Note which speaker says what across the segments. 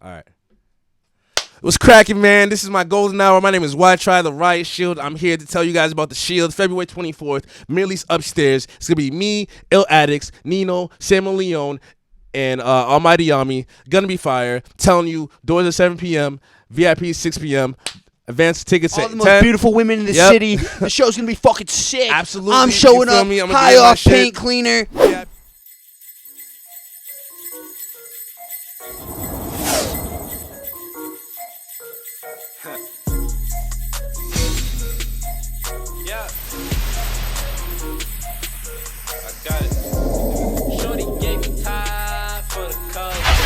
Speaker 1: All right. What's cracking, man? This is my golden hour. My name is WHYTRI The Riot Shield. I'm here to tell you guys about the Shield. February 24th, Middle upstairs. It's going to be me, Ill Addicts, Nino, Samuel Leone, and Almighty Yami. Gonna be fire. Telling you, doors at 7 p.m., VIP 6 p.m., advance tickets
Speaker 2: all
Speaker 1: at
Speaker 2: the most
Speaker 1: 10.
Speaker 2: beautiful women in the city. The show's going to be fucking sick.
Speaker 1: Absolutely.
Speaker 2: I'm showing up high off paint cleaner.
Speaker 1: Yeah. Yeah. I got it. Shorty gave me time for the culture.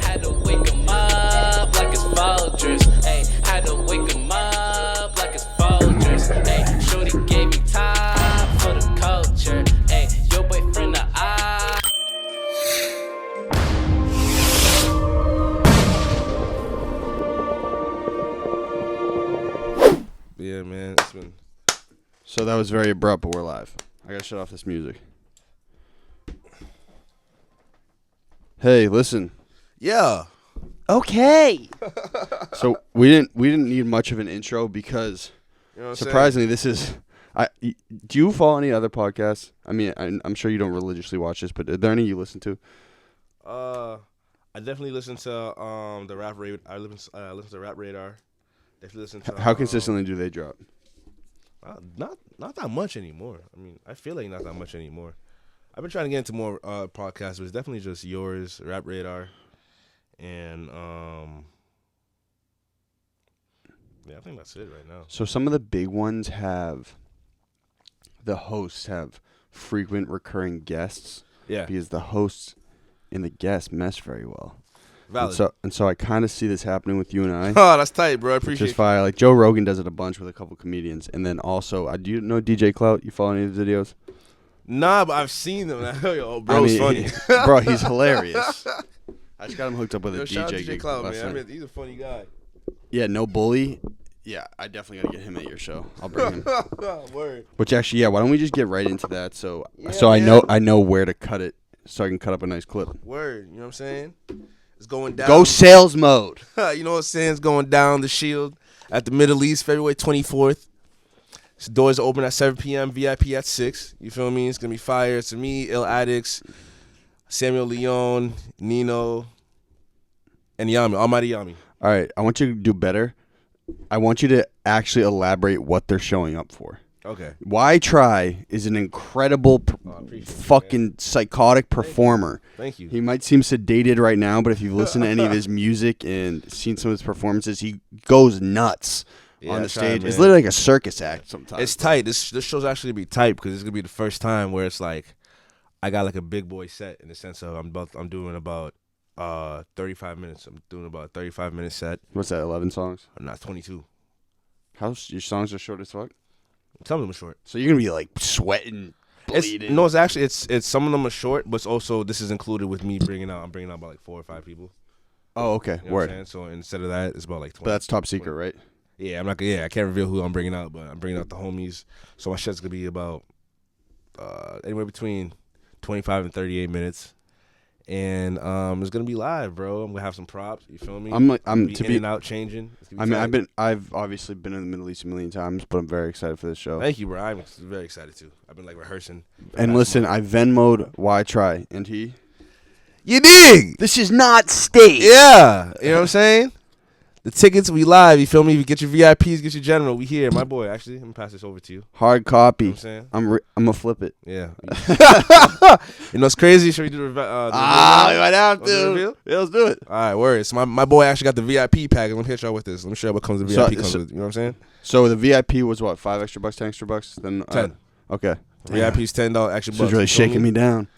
Speaker 1: Had to wake 'em up like it's Folgers. Hey, had to wake 'em up like it's Folgers. Hey, shorty gave me time for the culture. Hey, your boyfriend the eye. Yeah, man, it's been.
Speaker 2: So that was very abrupt, but we're live. I gotta shut off this music. Hey, listen.
Speaker 1: Yeah.
Speaker 2: Okay. So we didn't need much of an intro because surprisingly this is. Do you follow any other podcasts? I mean, I'm sure you don't religiously watch this, but are there any you listen to?
Speaker 1: I definitely listen to the Rap Radar. I listen to Rap Radar. Definitely listen to.
Speaker 2: How consistently do they drop?
Speaker 1: Not that much anymore. I mean, I feel like not that much anymore. I've been trying to get into more podcasts, but it's definitely just yours, Rap Radar, and yeah, I think that's it right now.
Speaker 2: So some of the big ones have the hosts have frequent recurring guests.
Speaker 1: Yeah,
Speaker 2: because the hosts and the guests mesh very well.
Speaker 1: Valid.
Speaker 2: And so I kind of see this happening with you and I.
Speaker 1: Oh, that's tight, bro. I appreciate it.
Speaker 2: Just fire. Like Joe Rogan does it a bunch with a couple comedians, and then also, do you know DJ Clout? You follow any of his videos?
Speaker 1: Nah, but I've seen them. Yo, bro's funny.
Speaker 2: Bro, he's hilarious. I just got him hooked up with a DJ gig
Speaker 1: Clout,
Speaker 2: last
Speaker 1: man.
Speaker 2: night.
Speaker 1: I mean, he's a funny guy.
Speaker 2: Yeah, no bully. Yeah, I definitely got to get him at your show. I'll bring him.
Speaker 1: Word.
Speaker 2: Which actually, yeah, why don't we just get right into that? So
Speaker 1: man.
Speaker 2: I know where to cut it, so I can cut up a nice clip.
Speaker 1: Word. You know what I'm saying? It's going down.
Speaker 2: Go sales mode.
Speaker 1: You know what I'm saying? It's going down the Shield at the Middle East, February 24th. Doors are open at 7 p.m., VIP at 6. You feel me? It's going to be fire. It's me, Ill Addicts, Samuel Leone, Nino, and Yami, Almighty Yami.
Speaker 2: All right, I want you to do better. I want you to actually elaborate what they're showing up for.
Speaker 1: Okay.
Speaker 2: WHYTRI is an incredible, fucking psychotic performer.
Speaker 1: Thank you.
Speaker 2: He might seem sedated right now, but if you've listened to any of his music and seen some of his performances, he goes nuts on the stage. It's literally like a circus act sometimes.
Speaker 1: It's tight. This show's actually going to be tight because it's going to be the first time where it's like I got like a big boy set in the sense of I'm doing about 35 minutes. I'm doing about a 35-minute set.
Speaker 2: What's that, 11 songs?
Speaker 1: I'm not 22.
Speaker 2: Your songs are short as fuck?
Speaker 1: Some of them are short.
Speaker 2: So you're going to be like sweating, bleeding.
Speaker 1: No, it's some of them are short, but it's also this is included with me I'm bringing out about like 4 or 5 people.
Speaker 2: Oh, okay.
Speaker 1: You know what I'm saying? So instead of that, it's about like 20.
Speaker 2: But that's top secret, right?
Speaker 1: Yeah, I can't reveal who I'm bringing out, but I'm bringing out the homies. So my set's going to be about anywhere between 25 and 38 minutes. And it's gonna be live, bro. I'm gonna have some props. You feel me?
Speaker 2: I'm
Speaker 1: to be in and out changing.
Speaker 2: I mean, I've obviously been in the Middle East a million times, but I'm very excited for this show.
Speaker 1: Thank you, bro. I'm very excited too. I've been like rehearsing.
Speaker 2: And listen, I Venmo'd WHYTRI, and he.
Speaker 1: You dig?
Speaker 2: This is not stage.
Speaker 1: Yeah, you know what I'm saying. The tickets, we live. You feel me? You get your VIPs, get your general. We here, my boy. Actually, I'm gonna pass this over to you.
Speaker 2: Hard copy.
Speaker 1: You know what I'm saying?
Speaker 2: I'm gonna flip it.
Speaker 1: Yeah. You know what's crazy? Should we do the
Speaker 2: we might have to. Yeah, let's do it.
Speaker 1: All right, word. So my boy actually got the VIP pack. I'm gonna hit y'all with this. Let me show you what comes with VIP comes with. You know what I'm saying?
Speaker 2: So the VIP was what? $5 extra, $10 extra? Then
Speaker 1: 10.
Speaker 2: Okay.
Speaker 1: VIP's $10 extra.
Speaker 2: This is really shaking me down.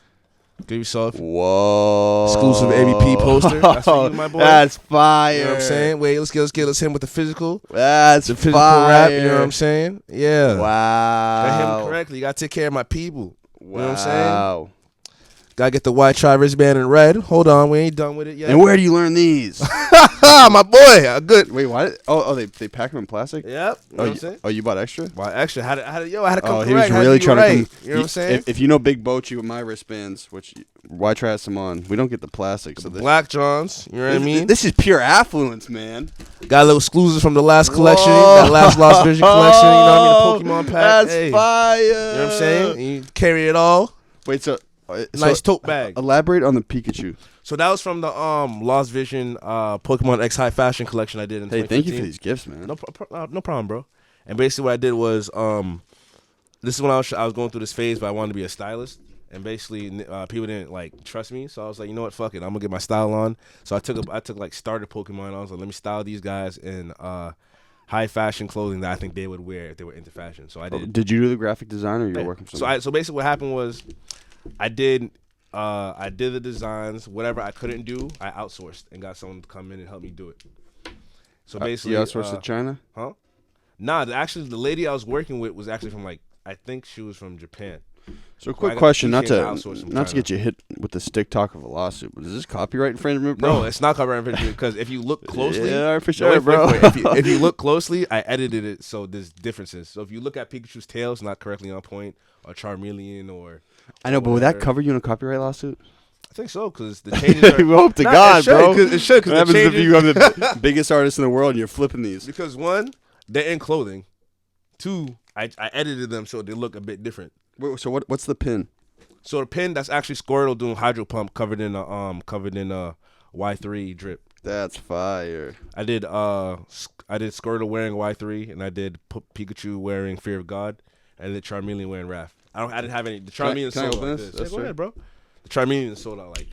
Speaker 1: Give yourself
Speaker 2: whoa
Speaker 1: exclusive ABP poster. That's for you, my boy.
Speaker 2: That's fire.
Speaker 1: You know what I'm saying? Wait, let's hit him with the physical.
Speaker 2: That's
Speaker 1: the physical
Speaker 2: fire.
Speaker 1: rap. You know what I'm saying? Yeah.
Speaker 2: Wow.
Speaker 1: Got him correctly. You gotta take care of my people.
Speaker 2: Wow.
Speaker 1: You know what I'm saying? Gotta get the WHYTRI wristband in red. Hold on, we ain't done with it yet.
Speaker 2: And where do you learn these?
Speaker 1: My boy, good.
Speaker 2: Wait, why? They pack them in plastic?
Speaker 1: Yep. You know what I'm saying?
Speaker 2: Oh, you bought extra?
Speaker 1: Why extra? How to I had to come correct.
Speaker 2: He was really trying to come.
Speaker 1: You know what I'm saying?
Speaker 2: If you know Big Bochi with my wristbands, which WHYTRI has some on, we don't get the plastic. So
Speaker 1: Black Johns, you know what I mean?
Speaker 2: This is pure affluence, man.
Speaker 1: Got a little exclusives from the last collection, that last Lost Vision collection. You know what I mean? The Pokemon pack.
Speaker 2: That's fire.
Speaker 1: You know what I'm saying? You carry it all.
Speaker 2: Wait, so
Speaker 1: nice tote bag.
Speaker 2: Elaborate on the Pikachu.
Speaker 1: So that was from the Lost Vision Pokemon X High Fashion collection I did in 2015.
Speaker 2: Thank you for these gifts, man.
Speaker 1: No problem, bro. And basically what I did was this is when I was going through this phase, but I wanted to be a stylist. And basically people didn't like trust me, so I was like, you know what, fuck it, I'm gonna get my style on. So I took like starter Pokemon. I was like, let me style these guys in high fashion clothing that I think they would wear if they were into fashion. So I did.
Speaker 2: Did you do the graphic design, or you were working for
Speaker 1: so basically what happened was I did the designs. Whatever I couldn't do, I outsourced and got someone to come in and help me do it. So basically,
Speaker 2: you outsourced to China?
Speaker 1: Huh? Nah, actually, the lady I was working with was actually from I think she was from Japan.
Speaker 2: So quick question, not to get you hit with the stick talk of a lawsuit, but is this copyright infringement, bro?
Speaker 1: No, it's not copyright infringement because if you look closely,
Speaker 2: yeah, for sure, bro.
Speaker 1: If you look closely, I edited it so there's differences. So if you look at Pikachu's tail, it's not correctly on point, or Charmeleon, or
Speaker 2: I know, but would that cover you in a copyright lawsuit?
Speaker 1: I think so, because the changes are...
Speaker 2: We hope to God, bro.
Speaker 1: It should, because
Speaker 2: what happens if you are the biggest artist in the world and you're flipping these?
Speaker 1: Because one, they're in clothing. Two, I edited them so they look a bit different.
Speaker 2: Wait, so what's the pin?
Speaker 1: So the pin, that's actually Squirtle doing hydro pump covered in Y3 drip.
Speaker 2: That's fire.
Speaker 1: I did Squirtle wearing Y3, and I did Pikachu wearing Fear of God, and I did Charmeleon wearing Wrath. I didn't have any. The Charmeleon sold out. Yeah, go ahead, bro. The Charmeleon sold out like.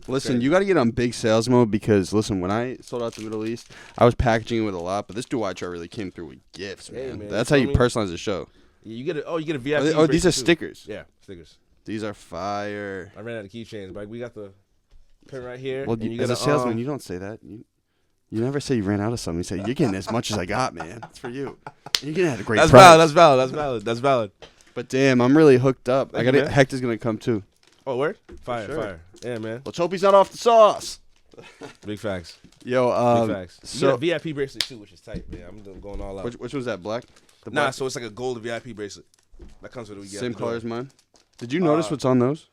Speaker 2: Listen, you got to get on big sales mode because, listen, when I sold out the Middle East, I was packaging it with a lot, but this WHYTRI really came through with gifts, man.
Speaker 1: Man,
Speaker 2: that's how you personalize the show.
Speaker 1: You get a VIP.
Speaker 2: Oh, these are stickers.
Speaker 1: Yeah, stickers.
Speaker 2: These are fire.
Speaker 1: I ran out of keychains, but we got the pin right here.
Speaker 2: Well, as a salesman, you don't say that. You never say you ran out of something. You say, you're getting as much as I got, man. It's for you. You're going to have a great price.
Speaker 1: That's valid.
Speaker 2: But damn, I'm really hooked up. Hector's going to come too.
Speaker 1: Oh, word? Fire. Yeah, man.
Speaker 2: Let's hope he's not off the sauce.
Speaker 1: Big facts.
Speaker 2: Yo,
Speaker 1: big facts. So you got a VIP bracelet too, which is tight, man. I'm going all out.
Speaker 2: Which was that, black?
Speaker 1: So it's like a gold VIP bracelet. That comes with it.
Speaker 2: Same color as mine? Did you notice what's on those?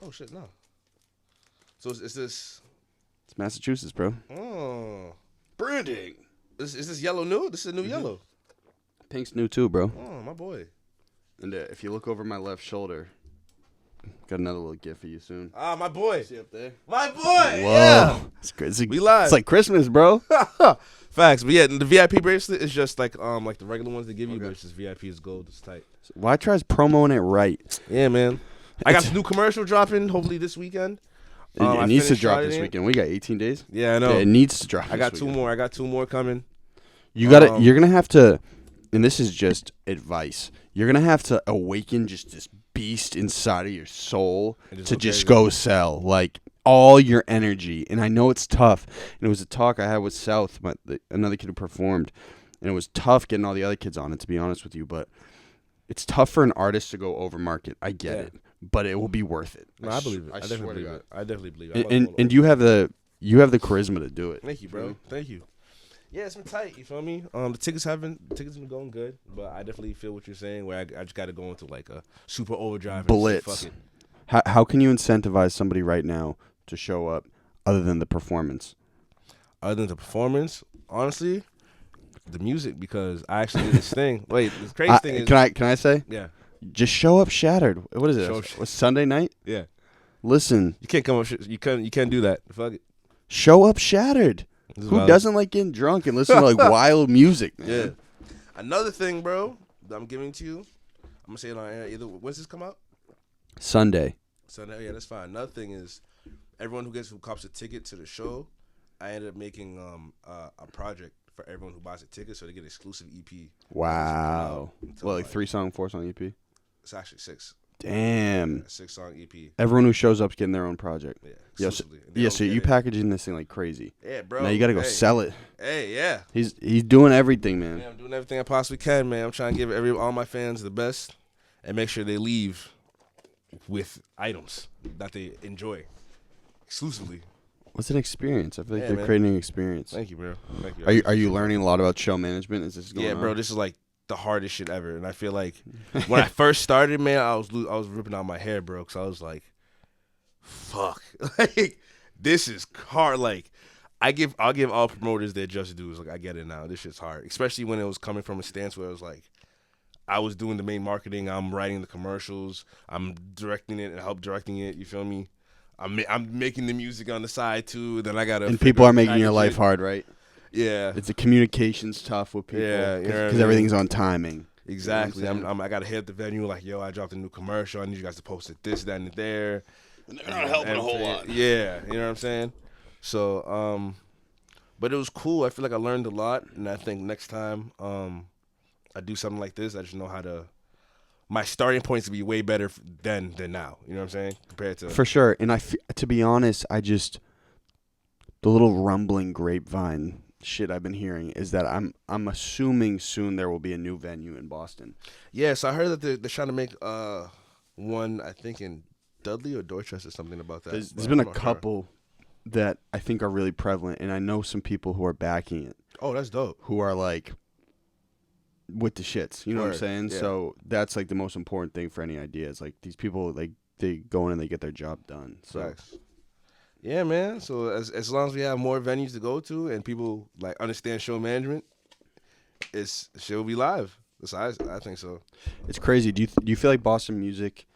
Speaker 1: Oh, shit, no. So is this...
Speaker 2: It's Massachusetts, bro.
Speaker 1: Oh.
Speaker 2: Branding.
Speaker 1: Is this yellow new? This is a new yellow.
Speaker 2: Pink's new too, bro.
Speaker 1: Oh, my boy.
Speaker 2: And if you look over my left shoulder, got another little gift for you soon.
Speaker 1: Ah, my boy.
Speaker 2: See up there?
Speaker 1: My boy.
Speaker 2: Whoa.
Speaker 1: Yeah.
Speaker 2: It's crazy.
Speaker 1: We live.
Speaker 2: It's like Christmas, bro.
Speaker 1: Facts. But yeah, the VIP bracelet is just like the regular ones they give you, but it's just VIP is gold. It's tight.
Speaker 2: So WHYTRI's promoting it right.
Speaker 1: Yeah, man. I got a new commercial dropping hopefully this weekend.
Speaker 2: It needs to drop this weekend. We got 18 days.
Speaker 1: Yeah, I know.
Speaker 2: Yeah, it needs to drop.
Speaker 1: I got two more. I got two more coming.
Speaker 2: You got You're gonna have to, and this is just advice. You're gonna have to awaken just this beast inside of your soul to just go sell like all your energy. And I know it's tough. And it was a talk I had with South, another kid who performed, and it was tough getting all the other kids on it. To be honest with you, but it's tough for an artist to go over market. I get it. But it will be worth it.
Speaker 1: No, I believe it. I definitely believe it.
Speaker 2: And you have the charisma to do it.
Speaker 1: Thank you, bro. Thank you. Yeah, it's been tight. You feel me? The tickets been going good, but I definitely feel what you're saying. Where I just got to go into like a super overdrive.
Speaker 2: Blitz.
Speaker 1: And say, fuck it.
Speaker 2: How can you incentivize somebody right now to show up, other than the performance?
Speaker 1: Other than the performance, honestly, the music, because I actually did this thing. Wait, the crazy thing is,
Speaker 2: can I say?
Speaker 1: Yeah.
Speaker 2: Just show up shattered. What is it? What's Sunday night?
Speaker 1: Yeah.
Speaker 2: Listen.
Speaker 1: You can't come up. You can't do that. Fuck it.
Speaker 2: Show up shattered. Who doesn't like getting drunk and listen to like wild music, man?
Speaker 1: Yeah. Another thing, bro, that I'm giving to you. I'm gonna say it on air. Either when's this come out?
Speaker 2: Sunday.
Speaker 1: Yeah, that's fine. Another thing is, everyone who cops a ticket to the show, I ended up making a project for everyone who buys a ticket, so they get exclusive EP.
Speaker 2: Wow. Well, like 3-song, 4-song EP.
Speaker 1: It's actually 6.
Speaker 2: Damn.
Speaker 1: Yeah, 6-song EP.
Speaker 2: Everyone who shows up's getting their own project.
Speaker 1: Yeah.
Speaker 2: Yeah, so you packaging this thing like crazy.
Speaker 1: Yeah, bro.
Speaker 2: Now you got to go sell it.
Speaker 1: Hey, yeah.
Speaker 2: He's doing everything, man.
Speaker 1: Yeah, I'm doing everything I possibly can, man. I'm trying to give all my fans the best and make sure they leave with items that they enjoy exclusively.
Speaker 2: What's an experience? I feel like
Speaker 1: Yeah,
Speaker 2: you're
Speaker 1: man.
Speaker 2: creating an experience.
Speaker 1: Thank you, bro. Thank you.
Speaker 2: Are you learning a lot about show management? Is this going on?
Speaker 1: Yeah, bro. This is like the hardest shit ever, and I feel like when I first started, man, I was ripping out my hair, bro, because I was like, fuck, like this is hard. Like I'll give all promoters their just dues. Like I get it now. This shit's hard, especially when it was coming from a stance where it was like I was doing the main marketing, I'm writing the commercials, I'm directing it and help directing it. You feel me? I'm making the music on the side too. Then I gotta
Speaker 2: And people are making your life hard, right?
Speaker 1: Yeah,
Speaker 2: it's the communication's tough with people.
Speaker 1: Yeah,
Speaker 2: because everything's on timing.
Speaker 1: Exactly. You know I gotta hit the venue like, yo, I dropped a new commercial. I need you guys to post it this, that, and there.
Speaker 2: And they're not helping a whole lot.
Speaker 1: Yeah, you know what I'm saying? So, but it was cool. I feel like I learned a lot, and I think next time I do something like this, I just know how to. My starting points to be way better than now. You know what I'm saying? Compared to
Speaker 2: for sure. And to be honest, the little rumbling grapevine shit I've been hearing is that I'm assuming soon there will be a new venue in Boston.
Speaker 1: Yeah, so I heard that they're trying to make one, I think in Dudley or Dorchester, something about that.
Speaker 2: There's been a couple that I think are really prevalent, and I know some people who are backing it.
Speaker 1: Oh, that's dope.
Speaker 2: Who are like with the shits, you know what I'm saying?
Speaker 1: Yeah.
Speaker 2: So that's like the most important thing for any idea. Is like these people, like they go in and they get their job done. So.
Speaker 1: Nice. Yeah, man. So as long as we have more venues to go to and people like understand show management, shit will be live. I think so.
Speaker 2: It's crazy. Do you feel like Boston music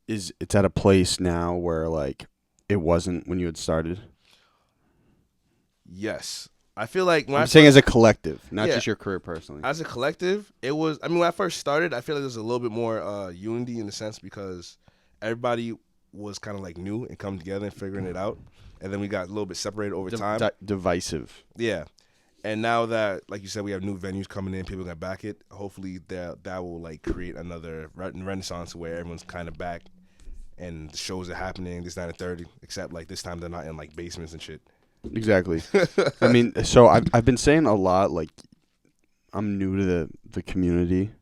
Speaker 2: it's at a place now where like it wasn't when you had started?
Speaker 1: Yes. I feel like when
Speaker 2: I'm saying as a collective, not just your career personally.
Speaker 1: As a collective, it was. I mean, when I first started, I feel like there was a little bit more unity in the sense because everybody was kind of like new and coming together and figuring it out, and then we got a little bit separated over time.
Speaker 2: Divisive.
Speaker 1: Yeah, and now that, like you said, we have new venues coming in, people gonna back it. Hopefully, that will like create another renaissance where everyone's kind of back, and the shows are happening. This 9 and 30, except like this time they're not in like basements and shit.
Speaker 2: Exactly. I mean, so I've been saying a lot, like, I'm new to the community,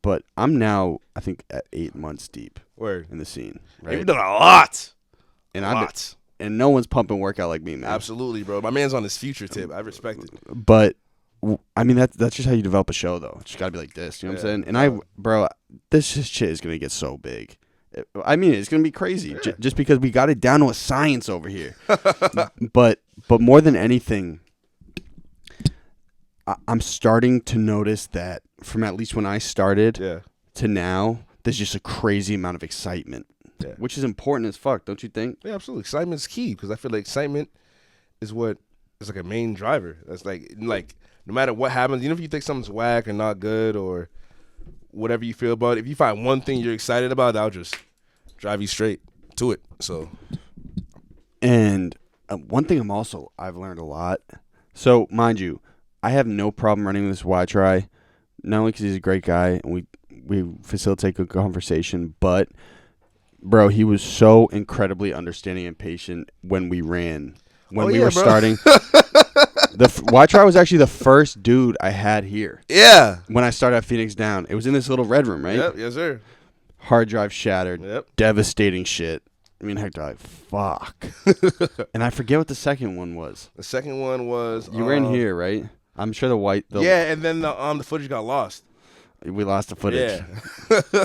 Speaker 2: but I'm now, I think, at 8 months deep in the scene. Right?
Speaker 1: You've done a lot.
Speaker 2: And and no one's pumping workout like me, man.
Speaker 1: Absolutely, bro. My man's on his future tip. I respect it.
Speaker 2: But, I mean, that's just how you develop a show, though. It's got to be like this, you know what I'm saying? And this shit is going to get so big. I mean, it's going to be crazy just because we got it down to a science over here. but more than anything, I'm starting to notice that from at least when I started to now, there's just a crazy amount of excitement, which is important as fuck, don't you think?
Speaker 1: Yeah, absolutely. Excitement is key because I feel like excitement is what is like a main driver. That's like no matter what happens, even if you think something's whack or not good or whatever you feel about it, if you find one thing you're excited about, that'll just drive you straight to it. So,
Speaker 2: and one thing I've learned a lot. So, mind you, I have no problem running with this WHYTRI, not only because he's a great guy and we facilitate good conversation, but bro, he was so incredibly understanding and patient when we ran. When we were starting, WHYTRI was actually the first dude I had here.
Speaker 1: Yeah.
Speaker 2: When I started at Phoenix Down. It was in this little red room, right?
Speaker 1: Yep, yes, sir.
Speaker 2: Hard drive shattered.
Speaker 1: Yep.
Speaker 2: Devastating shit. I mean, heck, like, fuck. And I forget what the second one was.
Speaker 1: The second one was...
Speaker 2: You were in here, right? I'm sure
Speaker 1: yeah, and then the footage got lost.
Speaker 2: We lost the footage.
Speaker 1: Yeah.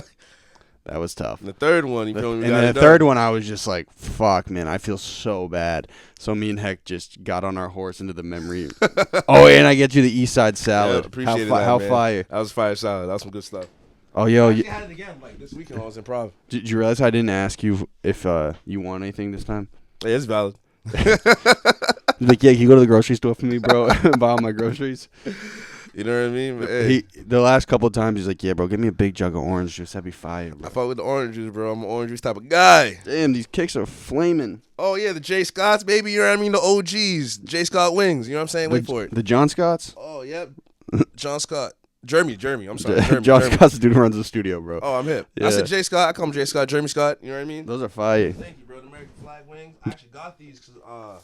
Speaker 2: That was tough.
Speaker 1: And the third one, you feel me?
Speaker 2: And the third one, I was just like, fuck, man, I feel so bad. So me and Heck just got on our horse into the memory. Oh, and I get you the East Side salad.
Speaker 1: Yeah, appreciate
Speaker 2: How
Speaker 1: man.
Speaker 2: fire.
Speaker 1: That was fire salad. That was some good stuff.
Speaker 2: Oh, yo.
Speaker 1: I had it again, like, this weekend I was improv.
Speaker 2: Did you realize I didn't ask you if you want anything this time?
Speaker 1: Yeah, it's valid.
Speaker 2: Like, yeah, can you go to the grocery store for me, bro? Buy all my groceries.
Speaker 1: You know what I mean? But, hey.
Speaker 2: The last couple of times, he's like, yeah, bro, give me a big jug of orange juice. That'd be fire, bro.
Speaker 1: I fuck with the orange juice, bro. I'm an orange juice type of guy.
Speaker 2: Damn, these kicks are flaming.
Speaker 1: Oh, yeah, the J. Scotts, baby. You know what I mean? The OGs. J. Scott wings. You know what I'm saying? Wait for it.
Speaker 2: The John Scotts?
Speaker 1: Oh, yep. John Scott. Jeremy. I'm sorry.
Speaker 2: John Scott's the dude who runs the studio, bro.
Speaker 1: Oh, I'm hip.
Speaker 2: Yeah.
Speaker 1: I said J. Scott. I call him J. Scott. Jeremy Scott. You know what I mean?
Speaker 2: Those are fire.
Speaker 1: Thank you, bro. The American flag wings. I actually got these because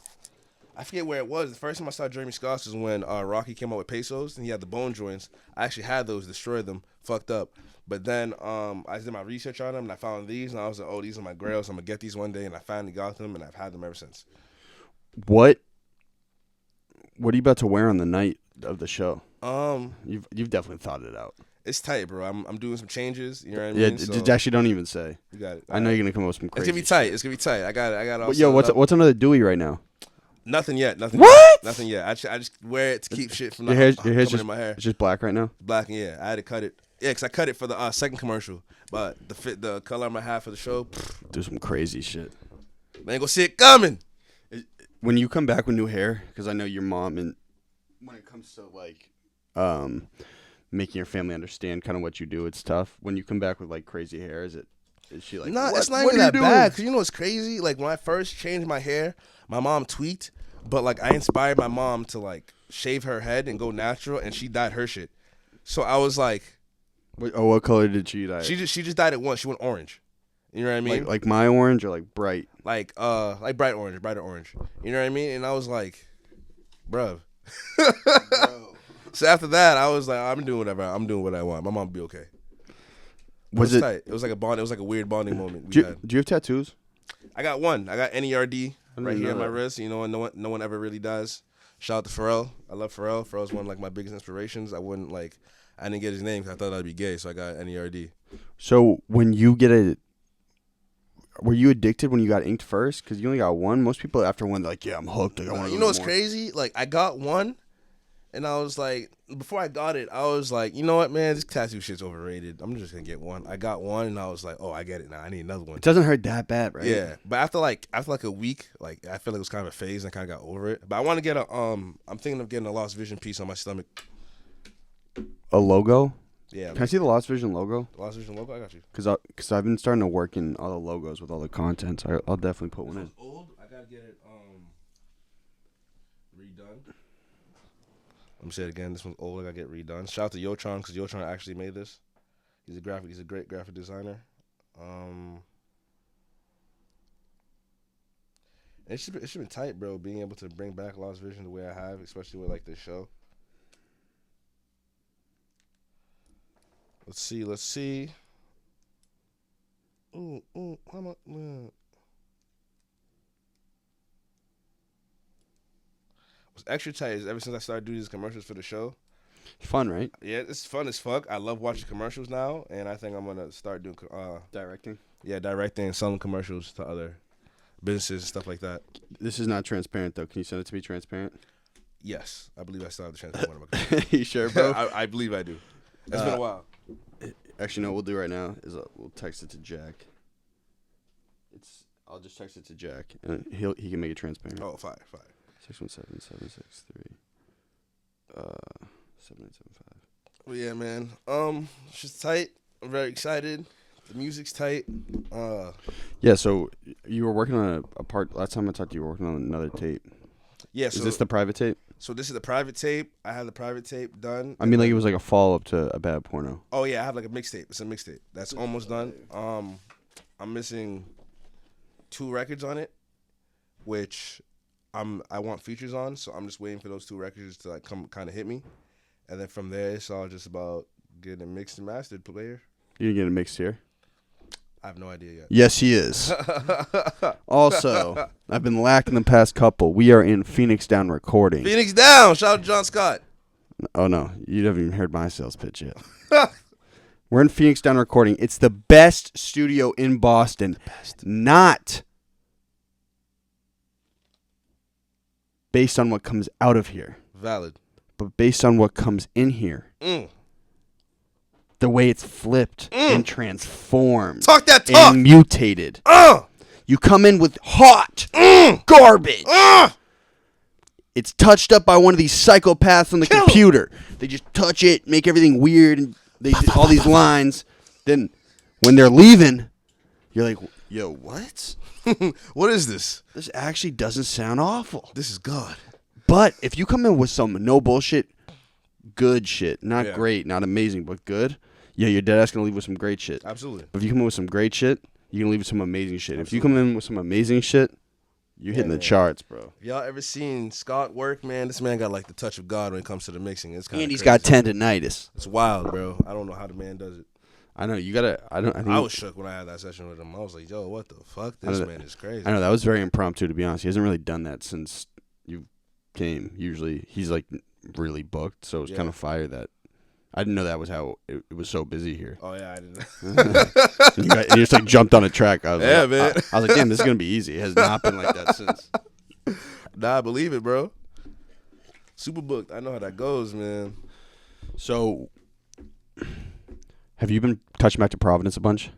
Speaker 1: I forget where it was. The first time I saw Jeremy Scott's was when Rocky came out with pesos and he had the bone joints. I actually had those, destroyed them, fucked up. But then I did my research on them and I found these and I was like, oh, these are my grails. I'm going to get these one day. And I finally got them and I've had them ever since.
Speaker 2: What are you about to wear on the night of the show? You've definitely thought it out.
Speaker 1: It's tight, bro. I'm doing some changes. You know what I
Speaker 2: Yeah,
Speaker 1: mean?
Speaker 2: just actually don't even say.
Speaker 1: You got it.
Speaker 2: I know you're gonna come up with some crazy.
Speaker 1: It's gonna be tight. It's gonna be tight. I got.
Speaker 2: But yo, what's under the Dewey right now?
Speaker 1: Nothing yet. Nothing.
Speaker 2: What?
Speaker 1: Yet. Nothing yet. I just wear it to keep shit from
Speaker 2: your hair's
Speaker 1: coming
Speaker 2: just
Speaker 1: in my hair.
Speaker 2: It's just black right now.
Speaker 1: Black, yeah. I had to cut it. Yeah, cause I cut it for the second commercial, but the color I'm gonna have for the show.
Speaker 2: Do some crazy shit.
Speaker 1: Man, go see it coming.
Speaker 2: When you come back with new hair, because I know your mom, and when it comes to like, making your family understand kind of what you do, it's tough. When you come back with like crazy hair, is she like?
Speaker 1: No, it's not even that bad. Cause you know what's crazy? Like when I first changed my hair, my mom tweaked, but like I inspired my mom to like shave her head and go natural, and she dyed her shit. So I was like,
Speaker 2: what color did she dye?
Speaker 1: She just dyed it once. She went orange. You know what I mean?
Speaker 2: Like my orange or like bright?
Speaker 1: Like bright orange, brighter orange. You know what I mean? And I was like, bruh. So after that, I was like, I'm doing whatever. I'm doing what I want. My mom will be okay.
Speaker 2: Was it
Speaker 1: tight? It was like a bond. It was like a weird bonding moment.
Speaker 2: Do you have tattoos?
Speaker 1: I got one. I got NERD right here on my wrist. You know, no one ever really does. Shout out to Pharrell. I love Pharrell. Pharrell's one of like my biggest inspirations. I didn't get his name because I thought I'd be gay, so I got NERD. So
Speaker 2: when you get were you addicted when you got inked first? Because you only got one. Most people after one, they're like, yeah, I'm hooked. I want to.
Speaker 1: You know what's crazy? Like I got one, and I was like, before I got it, I was like, you know what, man, this tattoo shit's overrated. I'm just gonna get one. I got one, and I was like, oh, I get it now. I need another one.
Speaker 2: It doesn't hurt that bad, right?
Speaker 1: Yeah, but after like a week, like I feel like it was kind of a phase, and I kind of got over it. But I want to get I'm thinking of getting a Lost Vision piece on my stomach.
Speaker 2: A logo?
Speaker 1: Yeah.
Speaker 2: Can I see the Lost Vision logo?
Speaker 1: The Lost Vision logo? I got you.
Speaker 2: Because I've been starting to work in all the logos with all the content, so I'll definitely put one in.
Speaker 1: Old. I gotta get it redone. Let me say it again. This one's old. I gotta get redone. Shout out to Yotron because Yotron actually made this. He's a great graphic designer. It should be tight, bro. Being able to bring back Lost Vision the way I have, especially with like this show. Let's see. Ooh, how much? What's extra tight is ever since I started doing these commercials for the show.
Speaker 2: Fun, right?
Speaker 1: Yeah, it's fun as fuck. I love watching commercials now, and I think I'm gonna start doing
Speaker 2: directing.
Speaker 1: Yeah, directing and selling commercials to other businesses and stuff like that.
Speaker 2: This is not transparent though. Can you send it to me transparent?
Speaker 1: Yes, I believe I still have the transparent.
Speaker 2: You sure, bro?
Speaker 1: I believe I do. It's been a while.
Speaker 2: Actually, no. What we'll do right now is we'll text it to Jack. I'll just text it to Jack, and he can make it transparent.
Speaker 1: Oh, fire.
Speaker 2: 617-763 7975.
Speaker 1: Well, yeah, man. It's just tight. I'm very excited. The music's tight.
Speaker 2: Yeah. So you were working on a part last time I talked to you. You were working on another tape.
Speaker 1: Yeah.
Speaker 2: Is this the private tape?
Speaker 1: So this is the private tape. I had the private tape done.
Speaker 2: I mean, like it was like a follow up to A Bad Porno.
Speaker 1: Oh yeah, I have like a mixtape. It's a mixtape that's almost done. I'm missing 2 records on it, which I want features on. So I'm just waiting for those 2 records to like come kind of hit me, and then from there it's all just about getting it mixed and mastered. Player.
Speaker 2: You gonna get it mixed here?
Speaker 1: I have no idea yet.
Speaker 2: Yes, he is. Also, I've been lacking the past couple. We are in Phoenix Down recording.
Speaker 1: Phoenix Down. Shout out to John Scott.
Speaker 2: Oh, no. You haven't even heard my sales pitch yet. We're in Phoenix Down recording. It's the best studio in Boston. Not based on what comes out of here.
Speaker 1: Valid.
Speaker 2: But based on what comes in here. The way it's flipped and transformed.
Speaker 1: Talk that talk.
Speaker 2: And mutated. You come in with hot garbage. It's touched up by one of these psychopaths on the computer. They just touch it, make everything weird, and they all these lines. Then when they're leaving, you're like, yo, what?
Speaker 1: What is this?
Speaker 2: This actually doesn't sound awful.
Speaker 1: This is God.
Speaker 2: But if you come in with some no bullshit, good shit, not great, not amazing, but good, yeah, your dead ass gonna leave with some great shit.
Speaker 1: Absolutely.
Speaker 2: But if you come in with some great shit, you're gonna leave with some amazing shit. Absolutely. If you come in with some amazing shit, you're hitting the charts, bro.
Speaker 1: If y'all ever seen Scott work, man? This man got like the touch of God when it comes to the mixing. It's kind of
Speaker 2: and he's got tendinitis.
Speaker 1: It's wild, bro. I don't know how the man does it.
Speaker 2: I know you gotta. I think
Speaker 1: I was shook when I had that session with him. I was like, yo, what the fuck? This man is crazy.
Speaker 2: I know that was very impromptu, to be honest. He hasn't really done that since you came. Usually he's like really booked, so it was kind of fire that. I didn't know that was how it was so busy here.
Speaker 1: Oh yeah, I didn't.
Speaker 2: You just like jumped on a track. I was
Speaker 1: yeah,
Speaker 2: like,
Speaker 1: man.
Speaker 2: I was like, damn, this is gonna be easy. It has not been like that since.
Speaker 1: Nah, I believe it, bro. Super booked. I know how that goes, man.
Speaker 2: So, have you been touching back to Providence a bunch?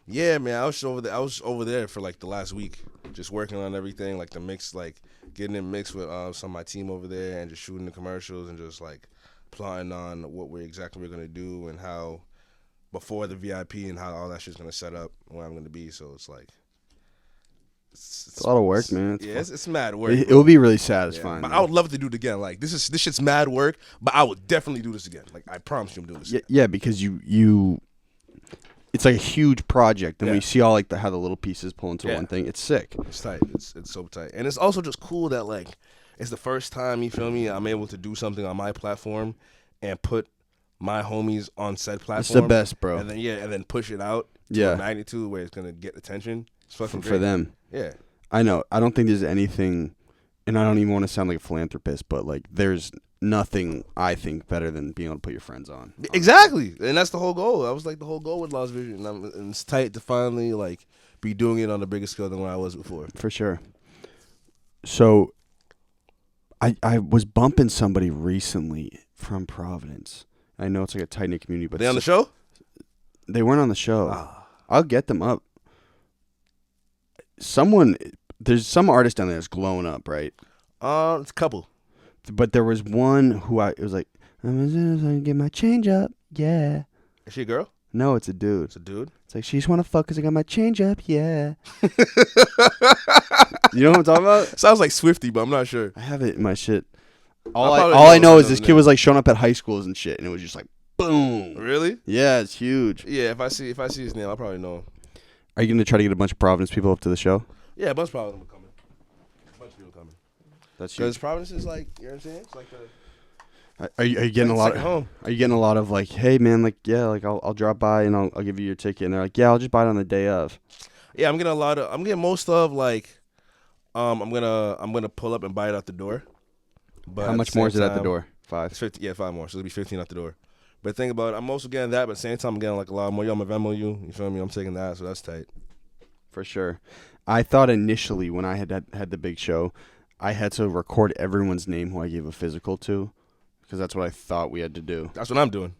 Speaker 1: Yeah, man. I was over there for like the last week, just working on everything, like the mix, like getting it mixed with some of my team over there, and just shooting the commercials and just like plotting on what we're gonna do and how before the VIP and how all that shit's gonna set up where I'm gonna be. So it's like it's
Speaker 2: a lot of work, man.
Speaker 1: It's mad work.
Speaker 2: It will be really satisfying.
Speaker 1: Yeah, but I would love to do it again. Like this shit's mad work, but I would definitely do this again. Like I promise you, I'm doing this.
Speaker 2: Yeah, because you, it's like a huge project, and we see all like how the little pieces pull into one thing. It's sick.
Speaker 1: It's tight. It's so tight, and it's also just cool that like it's the first time, you feel me, I'm able to do something on my platform and put my homies on said platform.
Speaker 2: It's the best, bro.
Speaker 1: And then push it out to a magnitude where it's gonna get attention. It's fucking
Speaker 2: for them.
Speaker 1: Yeah.
Speaker 2: I know. I don't think there's anything, and I don't even want to sound like a philanthropist, but like there's nothing I think better than being able to put your friends on.
Speaker 1: Exactly, and that's the whole goal. That was like the whole goal with Lost Vision, and it's tight to finally like be doing it on a bigger scale than what I was before.
Speaker 2: For sure. So, I was bumping somebody recently from Providence. I know it's like a tight knit community, but
Speaker 1: they on the show?
Speaker 2: They weren't on the show. I'll get them up. There's some artist down there that's glowing up, right?
Speaker 1: It's a couple.
Speaker 2: But there was one who it was like, I'm gonna get my change up, yeah.
Speaker 1: Is she a girl?
Speaker 2: No, it's a dude.
Speaker 1: It's a dude?
Speaker 2: It's like, she just want to fuck because I got my change up, yeah. You know what I'm talking about?
Speaker 1: Sounds like Swifty, but I'm not sure.
Speaker 2: I have it in my shit. All I know is this kid was like showing up at high schools and shit, and it was just like, boom.
Speaker 1: Really?
Speaker 2: Yeah, it's huge.
Speaker 1: Yeah, if I see his name, I'll probably know him.
Speaker 2: Are you going to try to get a bunch of Providence people up to the show?
Speaker 1: Yeah, a bunch of Providence people coming. A bunch of people coming.
Speaker 2: That's huge.
Speaker 1: Because Providence is like, you know what I'm saying? It's like
Speaker 2: Are you getting a lot of
Speaker 1: home.
Speaker 2: Are you getting a lot of like, hey man, like like I'll drop by and I'll give you your ticket, and they're like, yeah, I'll just buy it on the day of.
Speaker 1: Yeah, I'm getting most of like I'm gonna pull up and buy it out the door. But
Speaker 2: how much more is it at the door? 5.
Speaker 1: It's 50, 5 more. So it'll be 15 out the door. But think about it, I'm also getting that, but at the same time I'm getting like a lot more. Yo, I'm gonna Venmo you. You feel me? I'm taking that, so that's tight.
Speaker 2: For sure. I thought initially when I had the big show, I had to record everyone's name who I gave a physical to, because that's what I thought we had to do.
Speaker 1: That's what I'm doing.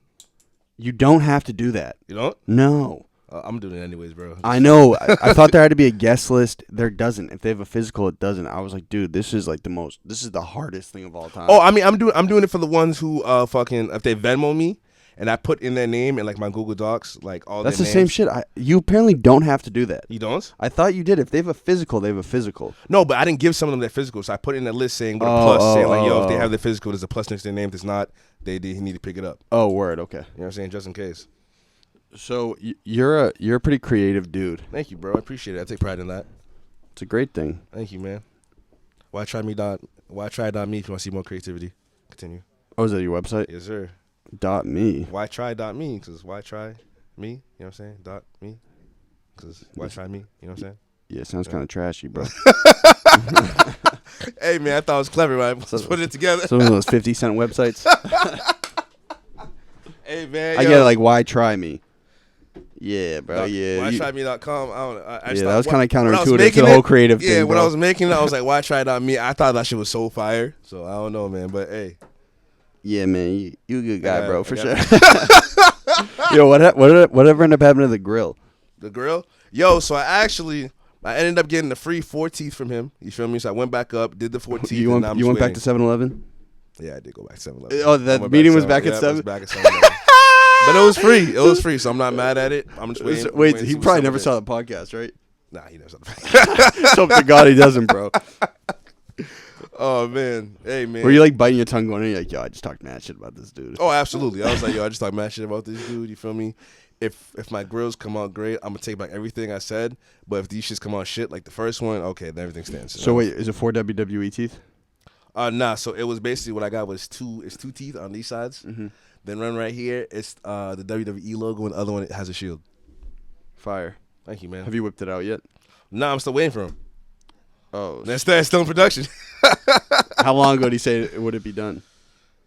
Speaker 2: You don't have to do that.
Speaker 1: You don't?
Speaker 2: No.
Speaker 1: I'm doing it anyways, bro.
Speaker 2: I know. I thought there had to be a guest list. There doesn't. If they have a physical, it doesn't. I was like, dude, this is like this is the hardest thing of all time.
Speaker 1: Oh, I mean, I'm doing it for the ones who fucking, if they Venmo me and I put in their name and like my Google Docs, like all
Speaker 2: that's
Speaker 1: their
Speaker 2: the
Speaker 1: names.
Speaker 2: same shit. You apparently don't have to do that.
Speaker 1: You don't?
Speaker 2: I thought you did. If they have a physical, they have a physical.
Speaker 1: No, but I didn't give some of them their physical, so I put in a list saying with a plus, saying like, yo, if they have their physical, there's a plus next to their name. If it's not, they need to pick it up.
Speaker 2: Oh, word. Okay.
Speaker 1: You know what I'm saying? Just in case.
Speaker 2: So you're a pretty creative dude.
Speaker 1: Thank you, bro. I appreciate it. I take pride in that.
Speaker 2: It's a great thing.
Speaker 1: Thank you, man. WHYTRI me if you want to see more creativity. Continue.
Speaker 2: Oh, is that your website?
Speaker 1: Yes, sir.
Speaker 2: .me.
Speaker 1: WHYTRI.me, because why try me? You know what I'm saying? .me, because why try me? You know what I'm saying?
Speaker 2: Yeah, it sounds kind of trashy, bro.
Speaker 1: Hey, man, I thought it was clever, right? Let's put it together.
Speaker 2: Some of those 50-cent websites.
Speaker 1: Hey, man.
Speaker 2: I get it, like, why try me? Yeah, bro. Yeah.
Speaker 1: WhyTryMe.com. I don't know.
Speaker 2: Yeah, that was kind of counterintuitive to the whole creative thing.
Speaker 1: Yeah, when
Speaker 2: bro.
Speaker 1: I was making it, I was like, WhyTry.me. I thought that shit was so fire. So I don't know, man. But hey.
Speaker 2: Yeah, man. You a good guy, bro, for sure. Yo, whatever ended up happening to the grill?
Speaker 1: The grill? Yo, so I ended up getting the free 4 teeth from him. You feel me? So I went back up, did the 4 teeth.
Speaker 2: You went back to 7-Eleven?
Speaker 1: Yeah, I did go back to 7-Eleven.
Speaker 2: Oh, that meeting was back at 7?
Speaker 1: Yeah, it was back at 7-Eleven. But it was free. It was free, so I'm not mad at it. I'm just waiting.
Speaker 2: Wait, he probably never saw the podcast, right?
Speaker 1: Nah, he never saw the podcast.
Speaker 2: So to God he doesn't, bro.
Speaker 1: Oh, man. Hey, man.
Speaker 2: Were you like biting your tongue going, you're like, yo, I just talked mad shit about this dude?
Speaker 1: Oh, absolutely. I was like, yo, I just talked mad shit about this dude. You feel me? If my grills come out great, I'm going to take back everything I said. But if these shits come out shit like the first one, okay, then everything stands.
Speaker 2: So wait, is it 4 WWE teeth?
Speaker 1: Nah. So it was basically what I got was two teeth on these sides.
Speaker 2: Mm-hmm.
Speaker 1: Then one right here, it's the WWE logo, and the other one it has a shield.
Speaker 2: Fire.
Speaker 1: Thank you, man.
Speaker 2: Have you whipped it out yet?
Speaker 1: Nah, I'm still waiting for him.
Speaker 2: Oh,
Speaker 1: That's still in production.
Speaker 2: How long ago did he say it would it be done?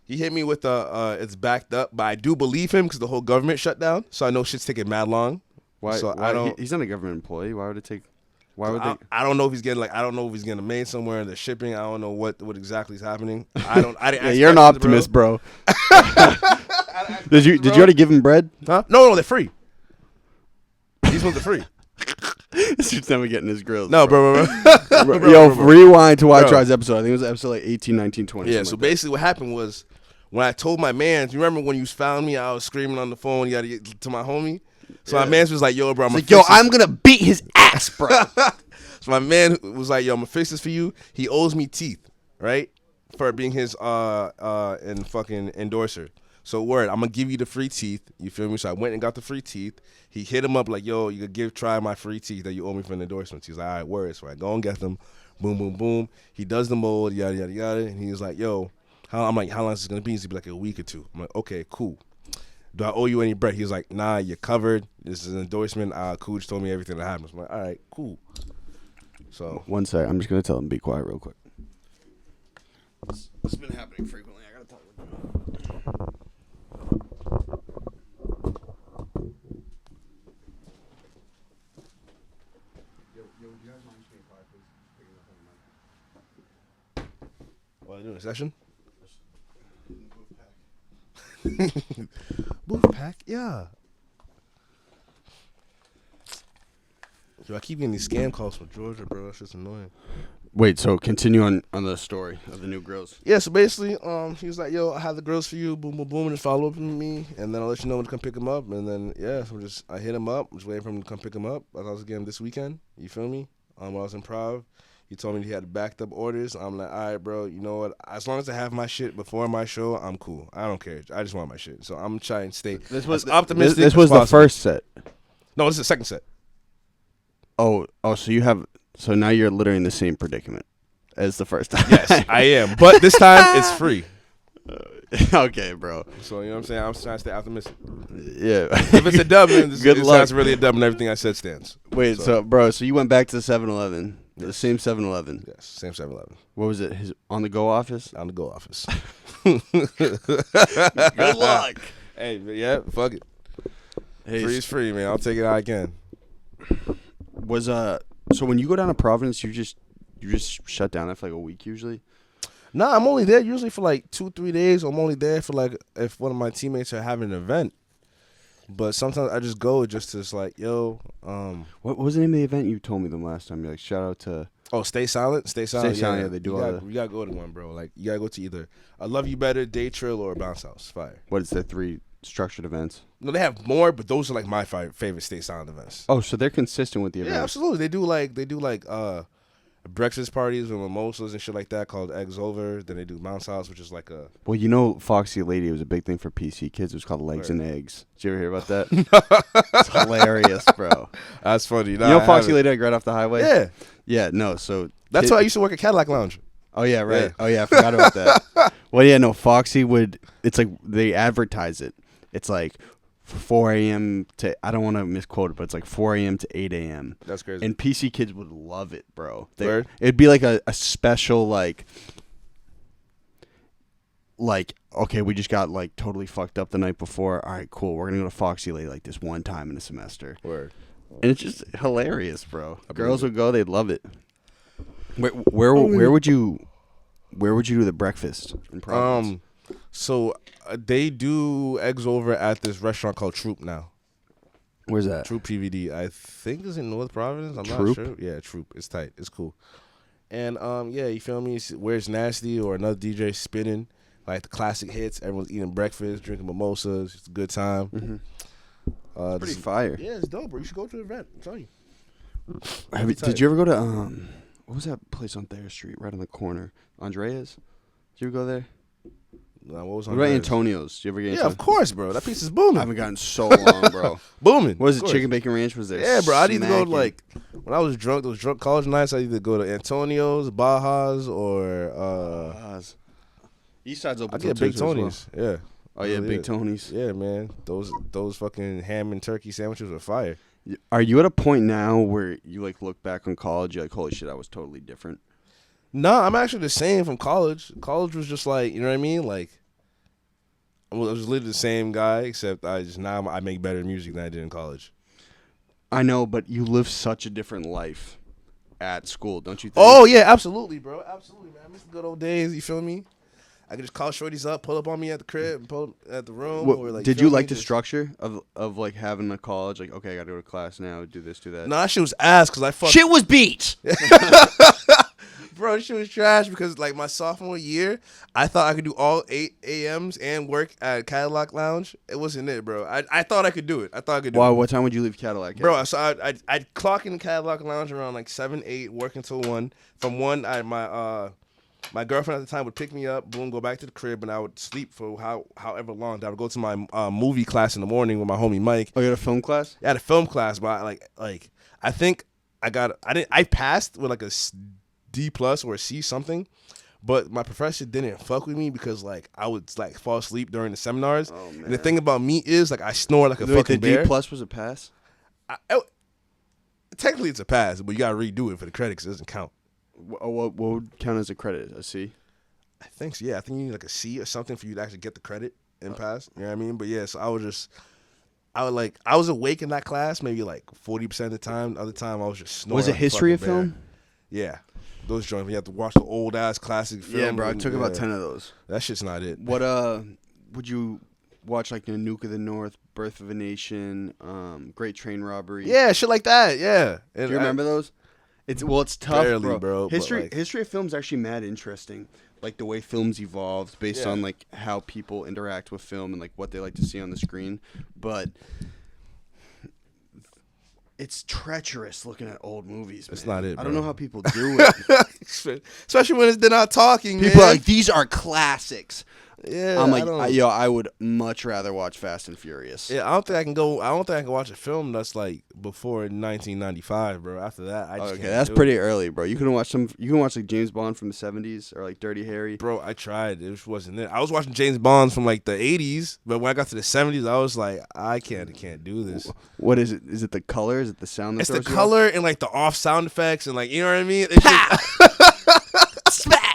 Speaker 1: He hit me with it's backed up, but I do believe him because the whole government shut down, so I know shit's taking mad long.
Speaker 2: Why?
Speaker 1: So
Speaker 2: why
Speaker 1: I don't.
Speaker 2: he's not a government employee. Why would it take? Why would they?
Speaker 1: I don't know if he's getting I don't know if he's getting made somewhere in the shipping. I don't know what exactly is happening. I didn't.
Speaker 2: Yeah, you're an optimist, bro. Did you already give him bread?
Speaker 1: Huh? No, they're free. These ones are free.
Speaker 2: This dude's never getting his grills.
Speaker 1: No, bro.
Speaker 2: Yo, rewind to WHYTRI's episode. I think it was episode like 18, 19, 20.
Speaker 1: Yeah, so basically what happened was when I told my man, you remember when you found me, I was screaming on the phone, you got to get to my homie? So my man was like, yo, bro,
Speaker 2: I'm going to beat his ass, bro.
Speaker 1: So my man was like, yo, I'm going to fix this for you. He owes me teeth, right? For being his and fucking endorser. So word, I'm going to give you the free teeth. You feel me? So I went and got the free teeth. He hit him up like, yo, you could try my free teeth that you owe me for an endorsement. He's like, all right, word. So I go and get them. Boom, boom, boom. He does the mold, yada, yada, yada. And he was like, yo, I'm like, how long is this going to be? He's like a week or two. I'm like, okay, cool. Do I owe you any bread? He's like, nah, you're covered. This is an endorsement. Cooch told me everything that happens. I'm like, all right, cool. So
Speaker 2: 1 sec. I'm just going to tell him to be quiet real quick. This has been happening frequently. I got to talk with him.
Speaker 1: What are you doing, a session? Booth pack, yeah. Yo, I keep getting these scam calls from Georgia, bro. That's just annoying.
Speaker 2: Wait, so continue on the story of the new grills.
Speaker 1: Yeah, so basically, he was like, yo, I have the grills for you, boom, boom, boom, and just follow up with me, and then I'll let you know when to come pick them up. And then, yeah, so I hit him up. I'm just waiting for him to come pick them up. I was getting him this weekend. You feel me? When I was in Improv. He told me he had backed up orders. I'm like, all right, bro, you know what? As long as I have my shit before my show, I'm cool. I don't care. I just want my shit. So I'm trying to stay optimistic.
Speaker 2: This was the first set.
Speaker 1: No, this is the second set.
Speaker 2: Oh, so now you're literally in the same predicament as the first time.
Speaker 1: Yes, I am. But this time it's free.
Speaker 2: Okay, bro.
Speaker 1: So, you know what I'm saying? I'm trying to stay optimistic.
Speaker 2: Yeah.
Speaker 1: If it's a dub, then
Speaker 2: Good luck.
Speaker 1: It's really a dub and everything I said stands.
Speaker 2: Wait, so you went back to the 7-Eleven. Yes. The same 7-Eleven.
Speaker 1: Yes, same 7-Eleven.
Speaker 2: What was it? His on-the-go office?
Speaker 1: On-the-go office.
Speaker 2: Good luck.
Speaker 1: Hey, yeah, fuck it. Hey, free is free, man. I'll take it how I can.
Speaker 2: So when you go down to Providence, you just shut down there for like a week usually?
Speaker 1: Nah, I'm only there usually for like 2-3 days. I'm only there for like if one of my teammates are having an event. But sometimes I just go just to like, yo.
Speaker 2: What was the name of the event you told me the last time? You're like, shout out to.
Speaker 1: Oh, Stay Silent. Stay Silent.
Speaker 2: Yeah, they do all that.
Speaker 1: You gotta go to one, bro. Like you gotta go to either I Love You Better, Day Trill, or Bounce House. Fire.
Speaker 2: What is the 3 structured events?
Speaker 1: No, they have more, but those are like my favorite Stay Silent events.
Speaker 2: Oh, so they're consistent with the events.
Speaker 1: Yeah, absolutely. They do like breakfast parties with mimosas and shit like that called Eggs Over. Then they do Bounce House, which is like a.
Speaker 2: Well, you know, Foxy Lady was a big thing for PC kids. It was called Legs and Eggs. Did you ever hear about that? It's hilarious, bro.
Speaker 1: That's funny. Nah,
Speaker 2: you know Foxy Lady like right off the highway?
Speaker 1: Yeah.
Speaker 2: Yeah, no, so.
Speaker 1: That's why I used to work at Cadillac Lounge.
Speaker 2: Oh, yeah, right. Yeah. Oh, yeah, I forgot about that. Well, yeah, no, Foxy it's like they advertise it. It's like 4 a.m. to, I don't want to misquote it, but it's like 4 a.m. to 8 a.m.
Speaker 1: That's crazy.
Speaker 2: And PC kids would love it, bro. It'd be like a special, like, okay, we just got, like, totally fucked up the night before. All right, cool. We're going to go to Foxy Lady, like, this one time in a semester.
Speaker 1: Word.
Speaker 2: And it's just hilarious, bro. Girls would go. They'd love it. Where would you do the breakfast in Providence?
Speaker 1: So they do Eggs Over at this restaurant called Troop now.
Speaker 2: Where's that?
Speaker 1: Troop PVD. I think it's in North Providence. I'm
Speaker 2: Troop?
Speaker 1: not sure. Yeah, Troop. It's tight. It's cool. And yeah, you feel me? Where's Nasty or another DJ spinning like the classic hits. Everyone's eating breakfast, drinking mimosas. It's a good time.
Speaker 2: Mm-hmm. Pretty fire.
Speaker 1: Yeah, it's dope, bro. You should go to the event. I'm telling you.
Speaker 2: Did you ever go to what was that place on Thayer Street, right on the corner? Andrea's? Did you ever go there?
Speaker 1: Nah, what
Speaker 2: about Antonio's? Did you ever get?
Speaker 1: Yeah, of course, bro. That piece is booming.
Speaker 2: I haven't gotten so long, bro.
Speaker 1: Booming.
Speaker 2: What was it? Chicken Bacon Ranch was there?
Speaker 1: Yeah, bro. I'd either go to, like, when When I was drunk, those drunk college nights, I either go to Antonio's, Baja's, or
Speaker 2: East Side's open.
Speaker 1: I get Big Tony's. Well. Yeah.
Speaker 2: Oh yeah, Big Tony's.
Speaker 1: Yeah, man. Those fucking ham and turkey sandwiches were fire.
Speaker 2: Are you at a point now where you like look back on college, you're like, holy shit, I was totally different?
Speaker 1: No, I'm actually the same from college. College was just like, you know what I mean? Like, I was literally the same guy, except now I make better music than I did in college.
Speaker 2: I know, but you live such a different life at school, don't you think?
Speaker 1: Oh yeah, absolutely, bro. Absolutely, man. I miss the good old days. You feel me? I could just call shorties up, pull up on me at the crib, pull up at the room. Or like,
Speaker 2: did you like the structure of like having a college? Like, okay, I got to go to class now, do this, do that.
Speaker 1: No, that shit was ass because I fucked.
Speaker 2: Shit was beat.
Speaker 1: Bro, shit was trash because like my sophomore year, I thought I could do all 8 a.m.s and work at Cadillac Lounge. It wasn't it, bro. I thought I could do it.
Speaker 2: Why? What time would you leave Cadillac?
Speaker 1: Bro, so I'd clock in the Cadillac Lounge around like 7, 8, work until 1. From 1, my girlfriend at the time would pick me up, boom, go back to the crib, and I would sleep for however long. I would go to my movie class in the morning with my homie Mike.
Speaker 2: Oh, you had a film class?
Speaker 1: Yeah, I had a film class, but like I think I passed with like a D+ or a C something, but my professor didn't fuck with me because like I would like fall asleep during the seminars. Oh, man. And the thing about me is like I snore like a fucking bear.
Speaker 2: The D+ was a pass?
Speaker 1: Technically it's a pass, but you gotta redo it for the credits. It doesn't count.
Speaker 2: What would count as a credit? A C?
Speaker 1: I think so. Yeah, I think you need like a C or something for you to actually get the credit and pass. You know what I mean? But yeah, so I was awake in that class maybe like 40% of the time. The other time I was just snoring.
Speaker 2: Was it
Speaker 1: like
Speaker 2: history of
Speaker 1: bear.
Speaker 2: film?
Speaker 1: Yeah. Those joints, you have to watch the old ass classic film.
Speaker 2: Yeah, bro, I took about 10 of those.
Speaker 1: That shit's not it.
Speaker 2: What would you watch, like Nanook of the North, Birth of a Nation, Great Train Robbery?
Speaker 1: Yeah, shit like that. Yeah.
Speaker 2: Do you remember those? It's tough,
Speaker 1: barely, bro.
Speaker 2: History of film's actually mad interesting. Like the way films evolved based on like how people interact with film and like what they like to see on the screen, but it's treacherous looking at old movies, man.
Speaker 1: It's not it, bro.
Speaker 2: I don't know how people do it.
Speaker 1: Especially when they're not talking,
Speaker 2: People
Speaker 1: man.
Speaker 2: are like, these are classics.
Speaker 1: Yeah,
Speaker 2: I'm like, I would much rather watch Fast and Furious.
Speaker 1: Yeah, I don't think I can watch a film that's like before 1995, bro. After that, I just can't
Speaker 2: that's
Speaker 1: do
Speaker 2: pretty
Speaker 1: it.
Speaker 2: early, bro. You can watch like James Bond from the 70s or like Dirty Harry.
Speaker 1: Bro, I tried. It just wasn't it. I was watching James Bonds from like the 80s, but when I got to the 70s, I was like, I can't do this.
Speaker 2: What is it? Is it the color? Is it the sound?
Speaker 1: It's the color and like the off sound effects and like, you know what I mean? It's just, smack.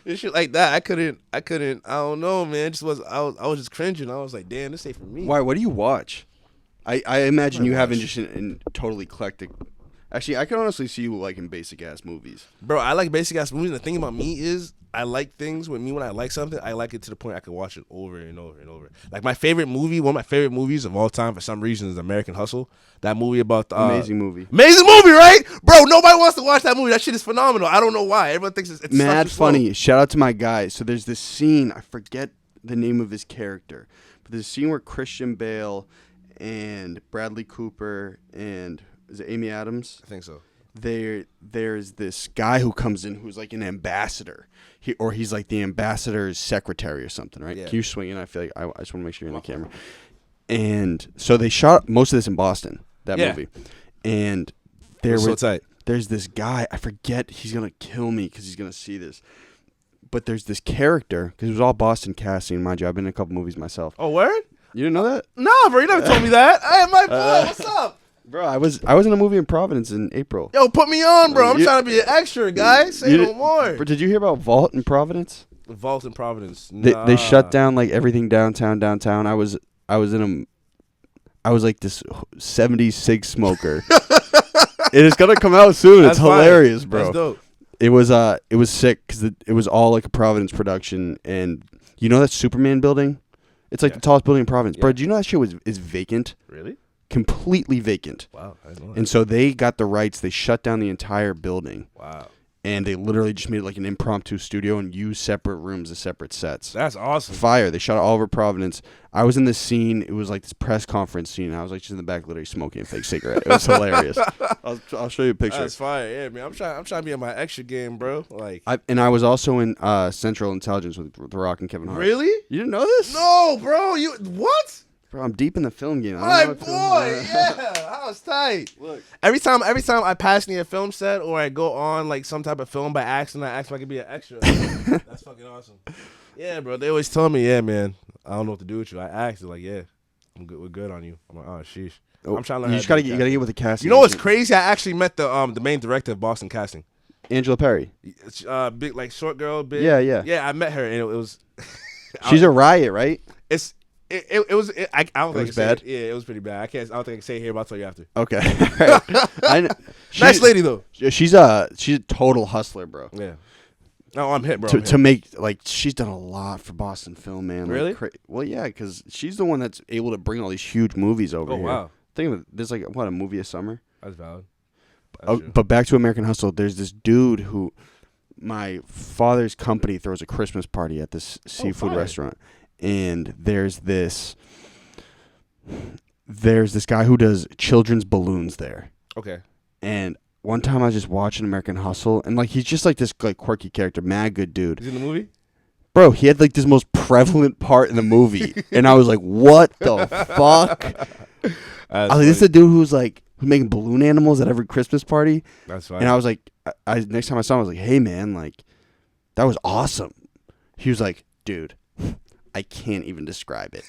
Speaker 1: This shit like that, I couldn't. I don't know, man. It just was. I was just cringing. I was like, damn, this ain't for me.
Speaker 2: Why? What do you watch? I imagine you haven't just in totally eclectic. Actually, I can honestly see you liking basic ass movies.
Speaker 1: Bro, I like basic ass movies. And the thing about me is, I like things with me when I like something. I like it to the point I can watch it over and over and over. Like my favorite movie, one of my favorite movies of all time for some reason is American Hustle. That movie about
Speaker 2: amazing movie,
Speaker 1: right? Bro, nobody wants to watch that movie. That shit is phenomenal. I don't know why. Everyone thinks it's
Speaker 2: mad funny. Shout out to my guy. So there's this scene. I forget the name of his character, but there's a scene where Christian Bale and Bradley Cooper and is it Amy Adams?
Speaker 1: I think so.
Speaker 2: There's this guy who comes in who's like an ambassador. He's like the ambassador's secretary or something, right? Yeah. Can you swing in? I feel like I just want to make sure you're in the camera. And so they shot most of this in Boston, that movie. And there's this guy, I forget, he's going to kill me because he's going to see this. But there's this character, because it was all Boston casting, mind you. I've been in a couple movies myself.
Speaker 1: Oh, word?
Speaker 2: You didn't know that?
Speaker 1: Nah, bro, you never told me that. Hey, my boy, what's up?
Speaker 2: Bro, I was in a movie in Providence in April.
Speaker 1: Yo, put me on, bro. I'm trying to be an extra, guys. Say no more.
Speaker 2: But did you hear about Vault in Providence?
Speaker 1: Vault in Providence.
Speaker 2: Nah. They shut down like everything downtown. I was like this 76 smoker. It is gonna come out soon. It's hilarious, bro.
Speaker 1: That's dope.
Speaker 2: It was sick because it was all like a Providence production, and you know that Superman building? It's like the tallest building in Providence, bro. Do you know that shit is vacant?
Speaker 1: Really?
Speaker 2: Completely vacant.
Speaker 1: Wow, I didn't know that.
Speaker 2: And so they got the rights. They shut down the entire building.
Speaker 1: Wow.
Speaker 2: And they literally just made like an impromptu studio and used separate rooms as separate sets.
Speaker 1: That's awesome.
Speaker 2: Fire. They shot it all over Providence. I was in this scene. It was like this press conference scene. I was like just in the back literally smoking a fake cigarette. It was hilarious. I'll show you a picture.
Speaker 1: That's fire. Yeah, man. I'm trying to be in my extra game, bro. Like,
Speaker 2: I was also in Central Intelligence with The Rock and Kevin Hart.
Speaker 1: Really?
Speaker 2: You didn't know this?
Speaker 1: No, bro. You what?
Speaker 2: Bro, I'm deep in the film game.
Speaker 1: My boy, yeah, I was tight.
Speaker 2: Look.
Speaker 1: Every time I pass near a film set or I go on like some type of film by accident, I ask if I could be an extra. That's fucking awesome. Yeah, bro. They always tell me, yeah, man, I don't know what to do with you. I asked, they're like, yeah, I'm good. We're good on you. I'm like, oh, sheesh.
Speaker 2: Oh,
Speaker 1: I'm trying to learn.
Speaker 2: You just gotta get with the casting.
Speaker 1: You know what's crazy? I actually met the main director of Boston Casting.
Speaker 2: Angela Perry.
Speaker 1: Big, like short girl, big.
Speaker 2: Yeah.
Speaker 1: I met her and it was.
Speaker 2: She's a riot, right?
Speaker 1: It was. I don't think
Speaker 2: it was bad.
Speaker 1: It was pretty bad. I don't think I can say it here, but I'll tell you after.
Speaker 2: Okay.
Speaker 1: Nice lady though.
Speaker 2: She's a total hustler, bro.
Speaker 1: Yeah. No, I'm hit, bro.
Speaker 2: To make she's done a lot for Boston Film, man.
Speaker 1: Really?
Speaker 2: Well, yeah, because she's the one that's able to bring all these huge movies over here.
Speaker 1: Oh wow.
Speaker 2: Think of it. There's a movie a summer.
Speaker 1: That's valid.
Speaker 2: But back to American Hustle. There's this dude who, my father's company throws a Christmas party at this seafood restaurant, and there's this guy who does children's balloons there.
Speaker 1: Okay.
Speaker 2: And one time I was just watching American Hustle, and he's just this quirky character, mad good dude.
Speaker 1: Is he in the movie?
Speaker 2: Bro, he had this most prevalent part in the movie, and I was like, "What the fuck?" I was like, "This is a dude who's making balloon animals at every Christmas party."
Speaker 1: That's fine.
Speaker 2: And I was like, next time I saw him, I was like, "Hey man, that was awesome." He was like, "Dude, I can't even describe it."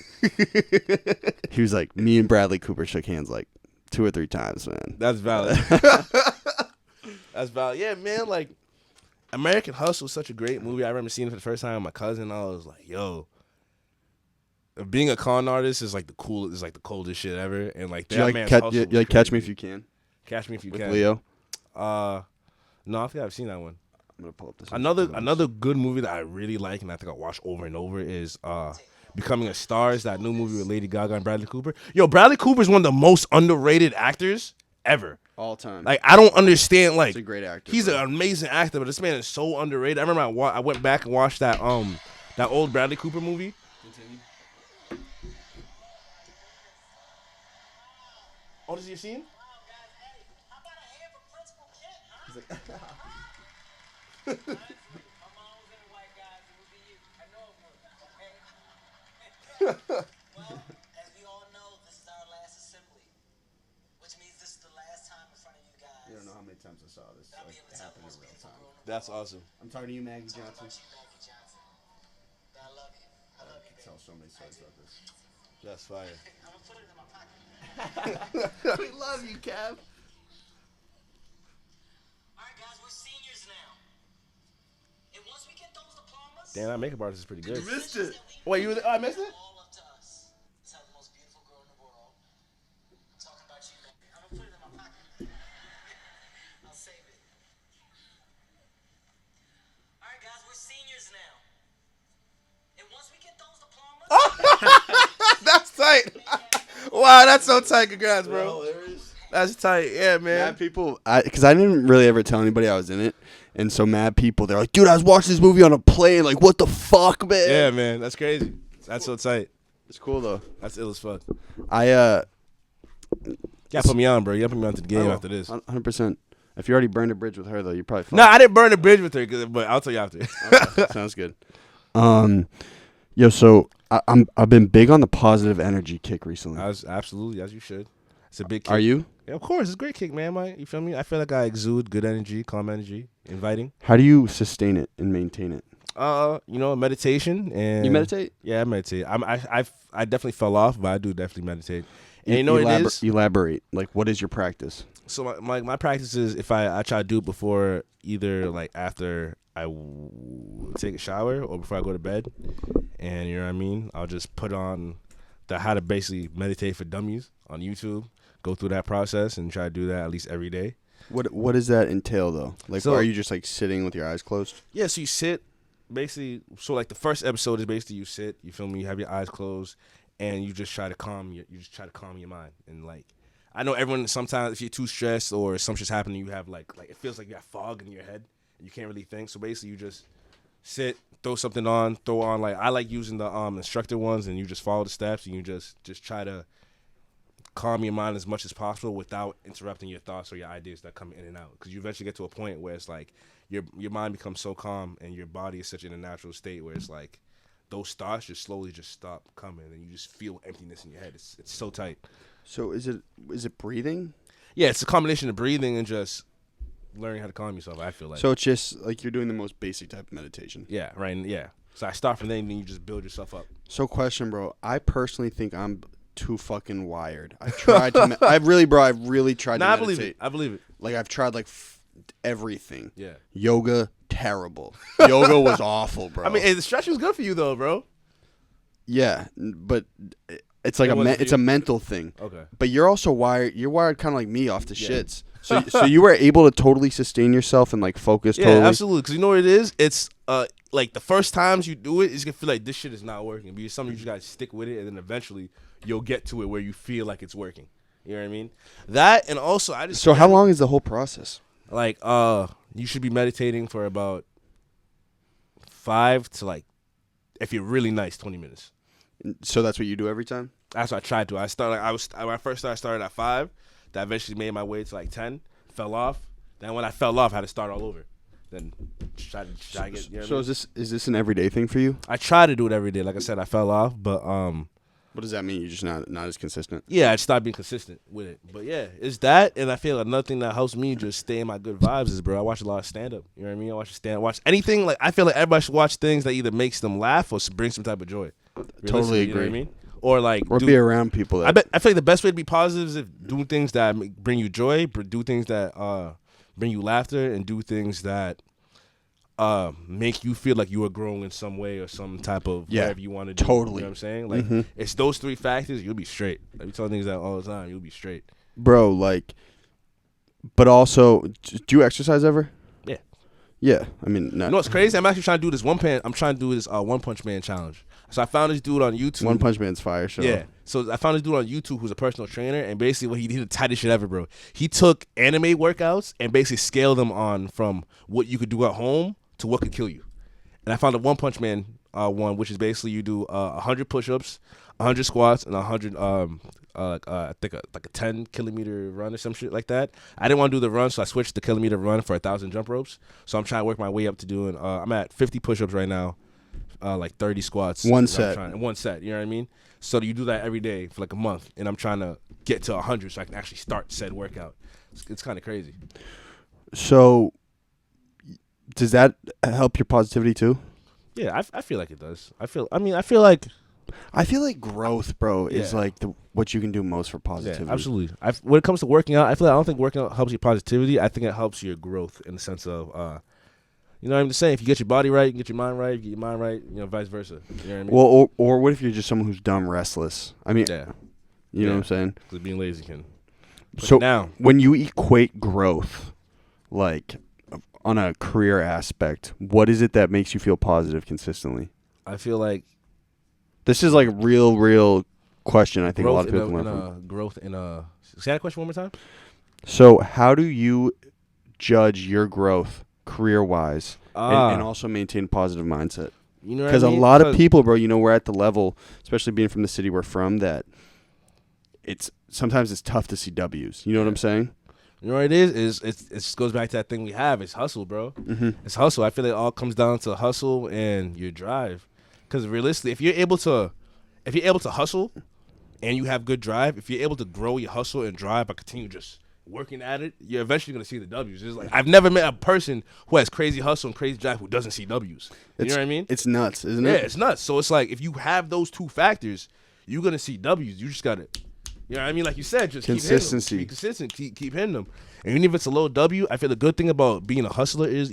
Speaker 2: He was like, "Me and Bradley Cooper shook hands 2 or 3 times, man."
Speaker 1: That's valid. That's valid. Yeah, man. American Hustle is such a great movie. I remember seeing it for the first time with my cousin. I was like, "Yo, being a con artist is the coolest, is the coldest shit ever." And
Speaker 2: you Catch Me If You Can?
Speaker 1: Catch Me If You
Speaker 2: With
Speaker 1: Can.
Speaker 2: Leo?
Speaker 1: No, I think I've seen that one.
Speaker 2: I'm gonna pull up this.
Speaker 1: Another good movie that I really like and I think I watch over and over is Becoming a Star. Is that new movie with Lady Gaga and Bradley Cooper? Yo, Bradley Cooper is one of the most underrated actors ever.
Speaker 2: All time.
Speaker 1: I don't understand.
Speaker 2: He's a great actor.
Speaker 1: He's an amazing actor, but this man is so underrated. I remember I went back and watched that old Bradley Cooper movie. Continue. Oh, this is your scene? He's like,
Speaker 3: well, as we all know, this is our last assembly, which means this is the last time in front of you guys.
Speaker 2: You don't know how many times I saw this happen in real time.
Speaker 1: that's awesome.
Speaker 2: I'm talking to you, Maggie Johnson.
Speaker 3: I love you. I love you.
Speaker 2: Tell so many stories about this.
Speaker 1: That's fire.
Speaker 3: I'm gonna put it in my pocket.
Speaker 2: We love you, Kev.
Speaker 3: All right, guys, we're seniors now, and once we get those diplomas,
Speaker 1: Damn, that makeup artist is pretty good.
Speaker 2: You missed it.
Speaker 1: Wait, you were there? Oh, I missed it?
Speaker 3: all up to us to have the most beautiful girl in the world. I'm talking about you, baby. I'm gonna put it in my pocket. I'll save it. All right, guys, we're seniors now, and once we get those diplomas,
Speaker 1: That's tight. Wow, that's so tight. Congrats, bro.
Speaker 2: Hilarious.
Speaker 1: That's tight. Yeah, man.
Speaker 2: Mad people, because I didn't really ever tell anybody I was in it, and so mad people, they're like, "Dude, I was watching this movie on a plane. What the fuck, man?"
Speaker 1: Yeah, man. That's crazy. That's so tight.
Speaker 2: It's cool though.
Speaker 1: That's ill as fuck.
Speaker 2: I
Speaker 1: You gotta put me on, bro. You gotta put me on to the game after this.
Speaker 2: 100%. If you already burned a bridge with her though, you probably fucked.
Speaker 1: No, I didn't burn the bridge with her, but I'll tell you after.
Speaker 2: Okay, sounds good. Yo, so I've been big on the positive energy kick recently.
Speaker 1: Absolutely, as you should. It's a big kick.
Speaker 2: Are you?
Speaker 1: Yeah, of course. It's a great kick, man. You feel me? I feel like I exude good energy, calm energy, inviting.
Speaker 2: How do you sustain it and maintain it?
Speaker 1: Meditation and
Speaker 2: You meditate?
Speaker 1: Yeah, I meditate. I definitely fell off, but I do definitely meditate. And you know what it is?
Speaker 2: Elaborate. What is your practice?
Speaker 1: So my practice is if I try to do it before either after I take a shower or before I go to bed, and you know what I mean. I'll just put on the how to basically meditate for dummies on YouTube. Go through that process and try to do that at least every day.
Speaker 2: What does that entail though?
Speaker 1: So,
Speaker 2: are you just sitting with your eyes closed?
Speaker 1: Yeah, so you sit basically. So the first episode is basically you sit. You feel me? You have your eyes closed, and you just try to calm your mind. And I know everyone sometimes if you're too stressed or some shit's happening, you have like it feels like you have fog in your head and you can't really think. So basically you just sit, throw something on, I like using the instructor ones, and you just follow the steps and you just try to calm your mind as much as possible without interrupting your thoughts or your ideas that come in and out. Because you eventually get to a point where it's your mind becomes so calm and your body is such in a natural state where it's those thoughts just slowly just stop coming, and you just feel emptiness in your head. It's so tight.
Speaker 2: So is it breathing?
Speaker 1: Yeah, it's a combination of breathing and just learning how to calm yourself. I feel like.
Speaker 2: So it's just like you're doing the most basic type of meditation.
Speaker 1: Yeah, right. Yeah. So I start from there, and then you just build yourself up.
Speaker 2: So question, bro. I personally think I'm too fucking wired. I've tried to. I've really tried to meditate.
Speaker 1: I believe it.
Speaker 2: Like I've tried like everything.
Speaker 1: Yeah.
Speaker 2: Yoga, terrible. Yoga was awful, bro.
Speaker 1: I mean, hey, the stretching's good for you though, bro.
Speaker 2: Yeah, but it's like it's a mental thing.
Speaker 1: Okay.
Speaker 2: But you're also wired. You're wired kind of like me off the shits. So you were able to totally sustain yourself and like focus.
Speaker 1: Yeah,
Speaker 2: totally?
Speaker 1: absolutely. Because you know what it is? It's like the first times you do it, it's gonna feel like this shit is not working. But something you just gotta stick with it, and then eventually you'll get to it where you feel like it's working. You know what I mean? That, and also I just.
Speaker 2: So how long is the whole process?
Speaker 1: Like you should be meditating for about 5 to like, if you're really nice, 20 minutes.
Speaker 2: So that's what you do every time?
Speaker 1: That's what I tried to. When I first started at 5. That eventually made my way to like 10. Fell off. Then when I fell off, I had to start all over. Then try to get. You know
Speaker 2: so is this an everyday thing for you?
Speaker 1: I try to do it every day. Like I said, I fell off, but
Speaker 2: What does that mean? You're just not as consistent?
Speaker 1: yeah, I stopped being consistent with it. But yeah, it's that, and I feel another thing that helps me just stay in my good vibes is, bro, I watch a lot of stand up. You know what I mean? Watch anything. Like I feel like everybody should watch things that either makes them laugh or bring some type of joy.
Speaker 2: Totally agree.
Speaker 1: You know what I mean? Or
Speaker 2: be around people that
Speaker 1: I feel like the best way to be positive is if doing things that bring you joy, do things that bring you laughter, and do things that make you feel like you are growing in some way or some type of whatever you want to do.
Speaker 2: Totally.
Speaker 1: You know what I'm saying? Like it's those 3 factors, you'll be straight. Like, you tell things that all the time, you'll be straight.
Speaker 2: bro. Like, but also, do you exercise ever?
Speaker 1: Yeah.
Speaker 2: Yeah, I mean,
Speaker 1: You know what's crazy? I'm actually trying to do this One Punch Man challenge. So I found this dude on YouTube.
Speaker 2: One Punch Man's fire. So
Speaker 1: Yeah. So I found this dude on YouTube who's a personal trainer, and basically what he did the tightest shit ever, bro. He took anime workouts and basically scaled them on from what you could do at home to what could kill you. And I found a One Punch Man one, which is basically you do 100 push-ups, 100 squats, and 100 I think like a 10 kilometer run or some shit like that. I didn't want to do the run, so I switched the kilometer run for 1,000 jump ropes. So I'm trying to work my way up to doing. I'm at 50 push-ups right now, like 30 squats.
Speaker 2: One set.
Speaker 1: One set. You know what I mean? So you do that every day for like a month, and I'm trying to get to 100 so I can actually start said workout. It's kind of crazy.
Speaker 2: So, does that help your positivity too?
Speaker 1: Yeah, I feel like it does. I feel like
Speaker 2: growth, bro, is like what you can do most for positivity.
Speaker 1: Yeah, absolutely. When it comes to working out, I don't think working out helps your positivity. I think it helps your growth in the sense of, you know what I'm just saying? If you get your body right, you can get your mind right. If you get your mind right, vice versa. You know what I mean?
Speaker 2: Well, or what if you're just someone who's dumb restless? I mean, you know what I'm saying?
Speaker 1: Because being lazy can.
Speaker 2: So
Speaker 1: now,
Speaker 2: when you equate growth, like on a career aspect, what is it that makes you feel positive consistently?
Speaker 1: I feel like
Speaker 2: this is like real question. I think a lot of people learn from.
Speaker 1: Growth in say that question one more time.
Speaker 2: So how do you judge your growth career-wise and also maintain a positive mindset?
Speaker 1: You know,
Speaker 2: because a lot of people, bro, we're at the level, especially being from the city we're from, that sometimes it's tough to see W's. You know what I'm saying?
Speaker 1: You know what it is? It goes back to that thing we have. It's hustle, bro. Mm-hmm. It's hustle. I feel like it all comes down to hustle and your drive. Because realistically, if you're able to hustle and you have good drive, if you're able to grow your hustle and drive by continue just working at it, you're eventually going to see the W's. It's like I've never met a person who has crazy hustle and crazy drive who doesn't see W's. You know what I mean?
Speaker 2: It's nuts, isn't it?
Speaker 1: Yeah, it's nuts. So it's like if you have those 2 factors, you're going to see W's. You just got to, you know what I mean? Like you said, just
Speaker 2: consistency.
Speaker 1: Be consistent. Keep hitting them. And even if it's a low W, I feel the good thing about being a hustler is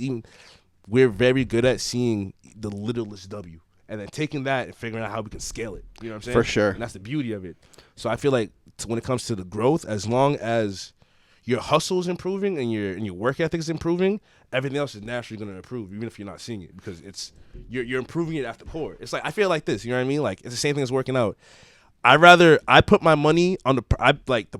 Speaker 1: we're very good at seeing the littlest W and then taking that and figuring out how we can scale it. You know what I'm saying?
Speaker 2: For sure.
Speaker 1: And that's the beauty of it. So I feel like when it comes to the growth, as long as your hustle is improving and your work ethic is improving, everything else is naturally going to improve, even if you're not seeing it, because you're improving it after pour. It's like I feel like this. You know what I mean? Like it's the same thing as working out. I put my money on the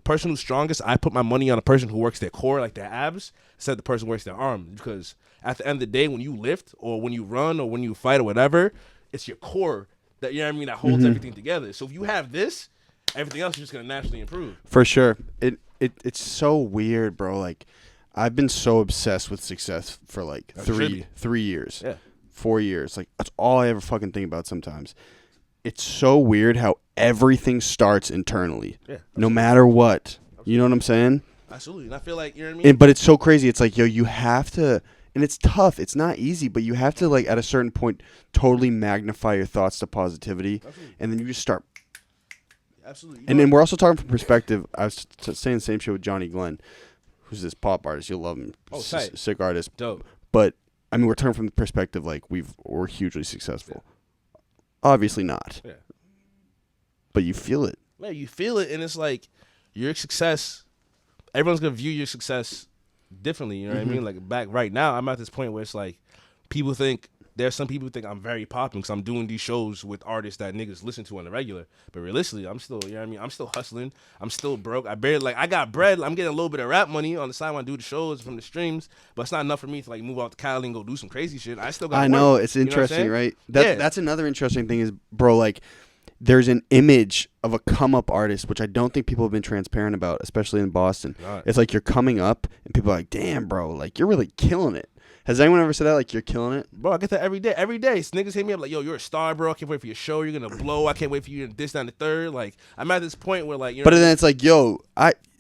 Speaker 1: person who's strongest. I put my money on a person who works their core, like their abs, instead of the person who works their arms. Because at the end of the day, when you lift or when you run or when you fight or whatever, it's your core that that holds everything together. So if you have this, everything else is just gonna naturally improve.
Speaker 2: For sure. It's so weird, bro. Like I've been so obsessed with success for like 3 years.
Speaker 1: Yeah.
Speaker 2: 4 years. Like, that's all I ever fucking think about sometimes. It's so weird how everything starts internally.
Speaker 1: Yeah.
Speaker 2: No matter what. You know what I'm saying?
Speaker 1: Absolutely. And I feel like, you know what I mean?
Speaker 2: But it's so crazy. It's like, yo, you have to, and it's tough. It's not easy, but you have to, like, at a certain point, totally magnify your thoughts to positivity.
Speaker 1: Absolutely.
Speaker 2: And then you just start.
Speaker 1: Absolutely.
Speaker 2: And then we're also talking from perspective. I was saying the same shit with Johnny Glenn, who's this pop artist. You'll love him.
Speaker 1: Oh, tight.
Speaker 2: Sick artist.
Speaker 1: Dope.
Speaker 2: But, I mean, we're talking from the perspective, like, we're hugely successful. Obviously not.
Speaker 1: Yeah.
Speaker 2: But you feel it.
Speaker 1: Man, you feel it, and it's like your success. Everyone's gonna view your success differently. You know what I mean? Like back right now, I'm at this point where it's like people think there's some people who think I'm very popping because I'm doing these shows with artists that niggas listen to on the regular. But realistically, I'm still, you know what I mean? I'm still hustling. I'm still broke. I got bread. I'm getting a little bit of rap money on the side when I do the shows from the streams, but it's not enough for me to like move out to Cali and go do some crazy shit. I still got.
Speaker 2: I know it's interesting, right? That's another interesting thing is, bro, like. There's an image of a come-up artist, which I don't think people have been transparent about, especially in Boston.
Speaker 1: Right.
Speaker 2: It's like you're coming up, and people are like, damn, bro, like, you're really killing it. Has anyone ever said that, like, you're killing it?
Speaker 1: Bro, I get that every day. Every day, niggas hit me up like, yo, you're a star, bro. I can't wait for your show. You're going to blow. I can't wait for you to this, down the third. Like, I'm at this point where, like, you know.
Speaker 2: But then it's like, yo,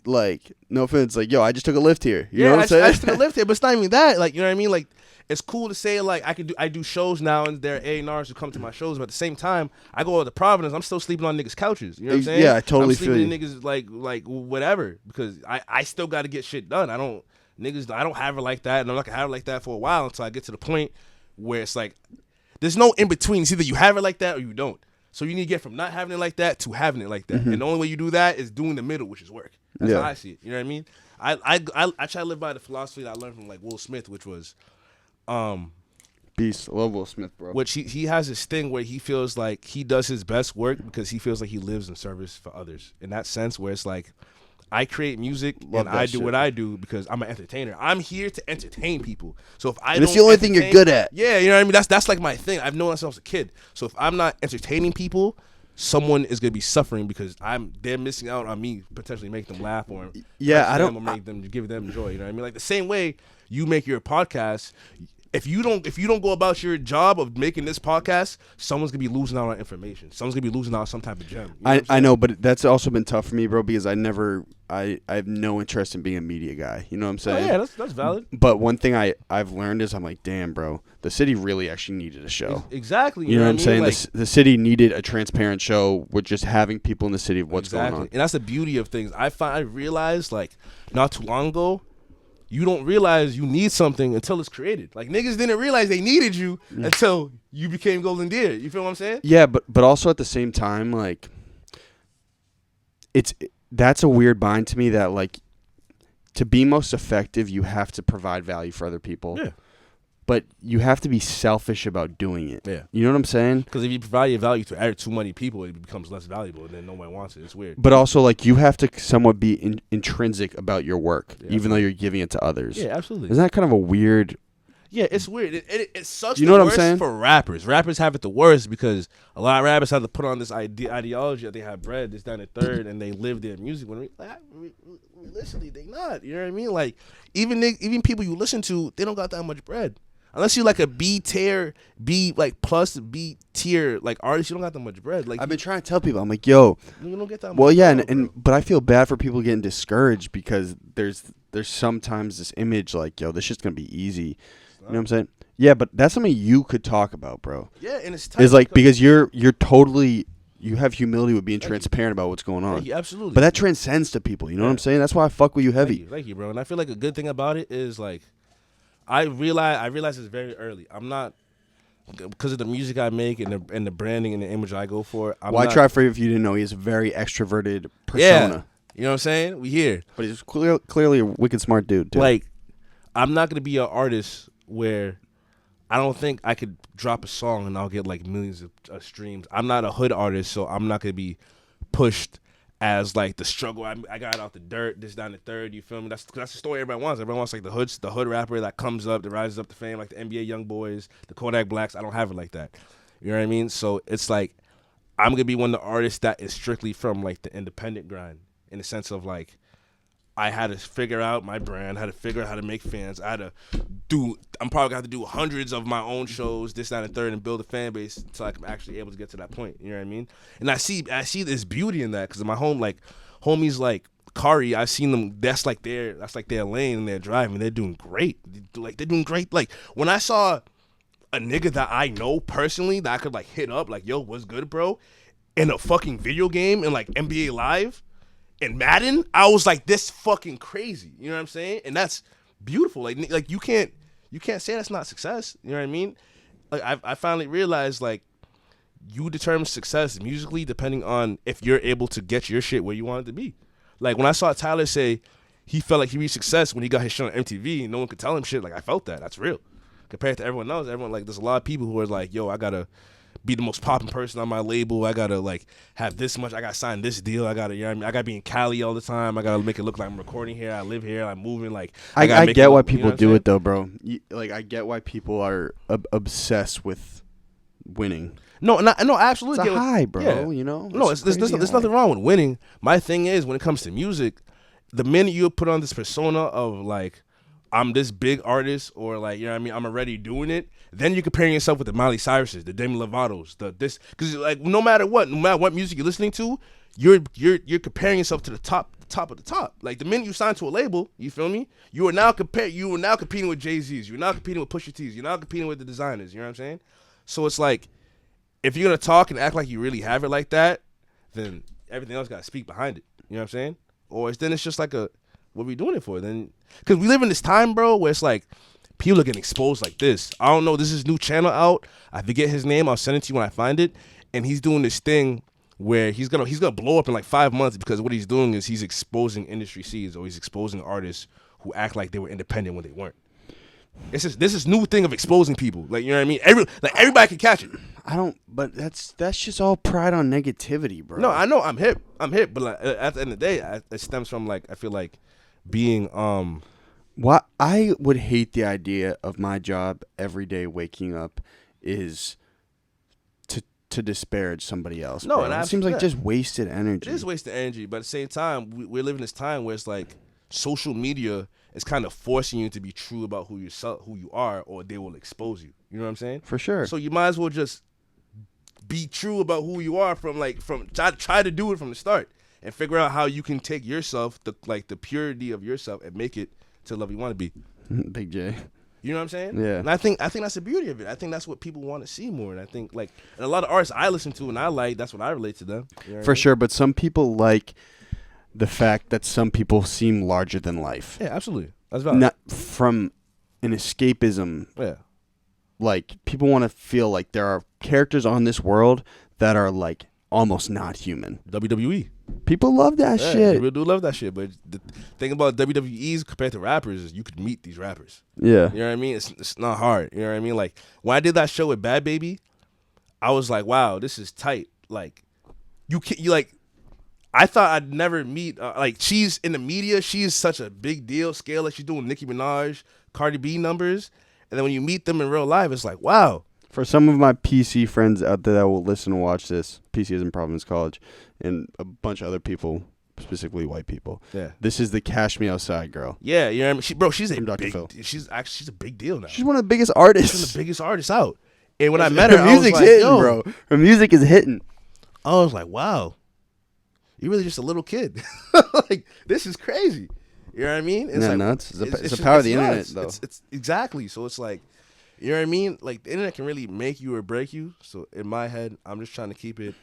Speaker 2: no offense, like, yo, I just took a lift here. You know what I'm saying?
Speaker 1: I just took a lift here, but it's not even that. Like, you know what I mean? Like, it's cool to say, like, I do shows now, and there are A&Rs who come to my shows, but at the same time, I go to Providence, I'm still sleeping on niggas' couches. You know what I'm saying?
Speaker 2: Yeah, I totally feel you.
Speaker 1: I'm sleeping in niggas, like, whatever, because I still got to get shit done. I don't have it like that, and I'm not going to have it like that for a while until I get to the point where it's like, there's no in-between. It's either you have it like that or you don't. So you need to get from not having it like that to having it like that. And the only way you do that is doing the middle, which is work. That's how I see it. You know what I mean? I try to live by the philosophy that I learned from, like, Will Smith, which was...
Speaker 2: Beast. I love Will Smith, bro.
Speaker 1: Which he has this thing where he feels like he does his best work because he feels like he lives in service for others. In that sense, where it's like, I create music and I do what I do because I'm an entertainer. I'm here to entertain people. So if I
Speaker 2: and it's the only thing you're good at.
Speaker 1: Yeah, you know what I mean? That's like my thing. I've known that since I was a kid. So if I'm not entertaining people, someone is gonna be suffering because they're missing out on me potentially making them laugh or make them give them joy. You know what I mean? Like the same way you make your podcast. If you don't go about your job of making this podcast, someone's gonna be losing out on information. Someone's gonna be losing out on some type of gem. You know
Speaker 2: I know, but that's also been tough for me, bro, because I have no interest in being a media guy. You know what I'm saying?
Speaker 1: Oh, yeah, that's valid.
Speaker 2: But one thing I've learned is I'm like, damn, bro, the city really actually needed a show.
Speaker 1: Exactly.
Speaker 2: You know what I'm saying?
Speaker 1: Like,
Speaker 2: the city needed a transparent show with just having people in the city of what's going on.
Speaker 1: And that's the beauty of things. I realized, like, not too long ago, you don't realize you need something until it's created. Like, niggas didn't realize they needed you until you became Golden Deer. You feel what I'm saying?
Speaker 2: Yeah, but also at the same time, like, that's a weird bind to me that, like, to be most effective, you have to provide value for other people.
Speaker 1: Yeah.
Speaker 2: But you have to be selfish about doing it.
Speaker 1: Yeah.
Speaker 2: You know what I'm saying?
Speaker 1: Because if you provide your value to too many people, it becomes less valuable, and then nobody wants it. It's weird.
Speaker 2: But also, like, you have to somewhat be intrinsic about your work, even though you're giving it to others.
Speaker 1: Yeah, absolutely.
Speaker 2: Isn't that kind of a weird...
Speaker 1: Yeah, it's weird. It sucks.
Speaker 2: You know what I'm saying?
Speaker 1: For rappers. Rappers have it the worst because a lot of rappers have to put on this ideology that they have bread, this, down, and third, and they live their music. When realistically, they not. You know what I mean? Like, even people you listen to, they don't got that much bread. Unless you're like a B tier, plus B tier like artist, you don't got that much bread. Like,
Speaker 2: I've been trying to tell people, I'm like, yo,
Speaker 1: you don't get that much.
Speaker 2: Well, yeah,
Speaker 1: bread,
Speaker 2: but I feel bad for people getting discouraged because there's sometimes this image like, yo, this shit's gonna be easy. You know what I'm saying? Yeah, but that's something you could talk about, bro.
Speaker 1: Yeah, and it's tough.
Speaker 2: It's like because you're totally you have humility with being transparent about what's going on.
Speaker 1: Yeah, absolutely.
Speaker 2: But that transcends to people. You know what I'm saying? That's why I fuck with you heavy.
Speaker 1: Thank you, bro. And I feel like a good thing about it is like. I realize it's very early. I'm not because of the music I make and the branding and the image I go for.
Speaker 2: I try for you if you didn't know he's a very extroverted persona.
Speaker 1: Yeah, you know what I'm saying? We here,
Speaker 2: but he's clearly a wicked smart dude. Too.
Speaker 1: Like, I'm not gonna be an artist where I don't think I could drop a song and I'll get like millions of streams. I'm not a hood artist, so I'm not gonna be pushed as like the struggle. I got out the dirt, this, down, the third. You feel me? That's the story everybody wants. Everyone wants like the hood rapper that comes up, that rises up to fame, like the NBA young boys, the Kodak Blacks. I don't have it like that. You know what I mean? So it's like I'm gonna be one of the artists that is strictly from like the independent grind, in the sense of like I had to figure out my brand, had to figure out how to make fans, I had to I'm probably gonna have to do hundreds of my own shows, this, that, and third, and build a fan base until I'm actually able to get to that point. You know what I mean? And I see this beauty in that because in my home, like homies like Kari, I've seen them. That's like their lane and they're driving. They're doing great. They're doing great. Like when I saw a nigga that I know personally that I could like hit up, like, yo, what's good, bro? In a fucking video game and like NBA Live and Madden, I was like, this fucking crazy. You know what I'm saying? And that's beautiful. Like you can't say that's not success. You know what I mean? Like I finally realized like you determine success musically depending on if you're able to get your shit where you want it to be. Like when I saw Tyler say he felt like he reached success when he got his shit on MTV and no one could tell him shit, like I felt that. That's real. Compared to everyone else, like there's a lot of people who are like, yo, I gotta be the most popping person on my label. I gotta like have this much. I gotta sign this deal. I gotta, you know what I mean? I gotta be in Cali all the time. I gotta make it look like I'm recording here. I live here. I'm moving. Like
Speaker 2: I
Speaker 1: gotta
Speaker 2: get
Speaker 1: it
Speaker 2: why
Speaker 1: look,
Speaker 2: people
Speaker 1: you know
Speaker 2: do it though, bro. Like I get why people are obsessed with winning.
Speaker 1: No, I absolutely
Speaker 2: It's a
Speaker 1: get
Speaker 2: high, bro.
Speaker 1: Yeah.
Speaker 2: You know.
Speaker 1: No, there's nothing wrong with winning. My thing is when it comes to music, the minute you put on this persona of like I'm this big artist or like, you know what I mean, I'm already doing it, then you're comparing yourself with the Miley Cyruses, the Demi Lovato's, because like no matter what music you're listening to, you're comparing yourself to the top of the top. Like the minute you sign to a label, you feel me? You are now competing with Jay-Z's, you're now competing with Pusha T's, you're now competing with the designers, you know what I'm saying? So it's like if you're gonna talk and act like you really have it like that, then everything else gotta speak behind it. You know what I'm saying? Or then it's just like what are we doing it for? Then because we live in this time, bro, where it's like people are getting exposed like this. I don't know. This is his new channel out. I forget his name. I'll send it to you when I find it. And he's doing this thing where he's gonna blow up in like 5 months because what he's doing is he's exposing industry seeds or he's exposing artists who act like they were independent when they weren't. It's just this new thing of exposing people. Like, you know what I mean? Everybody can catch it.
Speaker 2: But that's just all pride on negativity, bro.
Speaker 1: No, I know I'm hip, but like, at the end of the day, it stems from like I feel like being
Speaker 2: What I would hate the idea of my job every day waking up is to disparage somebody else.
Speaker 1: No,
Speaker 2: bro.
Speaker 1: and
Speaker 2: it seems like just wasted energy.
Speaker 1: It is wasted energy, but at the same time, we're living this time where it's like social media is kind of forcing you to be true about who you are, or they will expose you. You know what I'm saying?
Speaker 2: For sure.
Speaker 1: So you might as well just be true about who you are from try to do it from the start and figure out how you can take yourself, the purity of yourself, and make it to the level you want to be.
Speaker 2: Big J.
Speaker 1: You know what I'm saying?
Speaker 2: Yeah.
Speaker 1: And I think that's the beauty of it. I think that's what people want to see more. And I think and a lot of artists I listen to and I like, that's what I relate to them. You know what
Speaker 2: For
Speaker 1: I mean?
Speaker 2: sure, but some people like the fact that some people seem larger than life.
Speaker 1: Yeah, absolutely. That's valid.
Speaker 2: Not from an escapism.
Speaker 1: Yeah.
Speaker 2: Like people want to feel like there are characters on this world that are like almost not human.
Speaker 1: WWE.
Speaker 2: People love that shit.
Speaker 1: People do love that shit. But the thing about WWE's compared to rappers is you could meet these rappers.
Speaker 2: Yeah.
Speaker 1: You know what I mean? It's not hard. You know what I mean? Like when I did that show with Bad Baby, I was like, wow, this is tight. Like you like, I thought I'd never meet like she's in the media. She is such a big deal scale. Like she's doing Nicki Minaj, Cardi B numbers, and then when you meet them in real life, it's like wow.
Speaker 2: For some of my PC friends out there that will listen and watch this, PC is in Providence College, and a bunch of other people, specifically white people.
Speaker 1: Yeah.
Speaker 2: This is the Cash Me Outside girl.
Speaker 1: Yeah, you know what I mean? She's a
Speaker 2: From Dr.
Speaker 1: big.
Speaker 2: Phil.
Speaker 1: She's a big deal now.
Speaker 2: She's one of the biggest artists.
Speaker 1: She's one of the biggest artists out. And when I met her,
Speaker 2: her
Speaker 1: I was
Speaker 2: music's
Speaker 1: like,
Speaker 2: hitting,
Speaker 1: yo.
Speaker 2: bro. Her music is hitting.
Speaker 1: I was like, wow, you're really just a little kid. Like this is crazy. You know what I mean? It's
Speaker 2: Yeah,
Speaker 1: like,
Speaker 2: nuts. It's the power of the internet,
Speaker 1: nuts.
Speaker 2: though.
Speaker 1: It's exactly. So it's like, you know what I mean? Like the internet can really make you or break you. So in my head, I'm just trying to keep it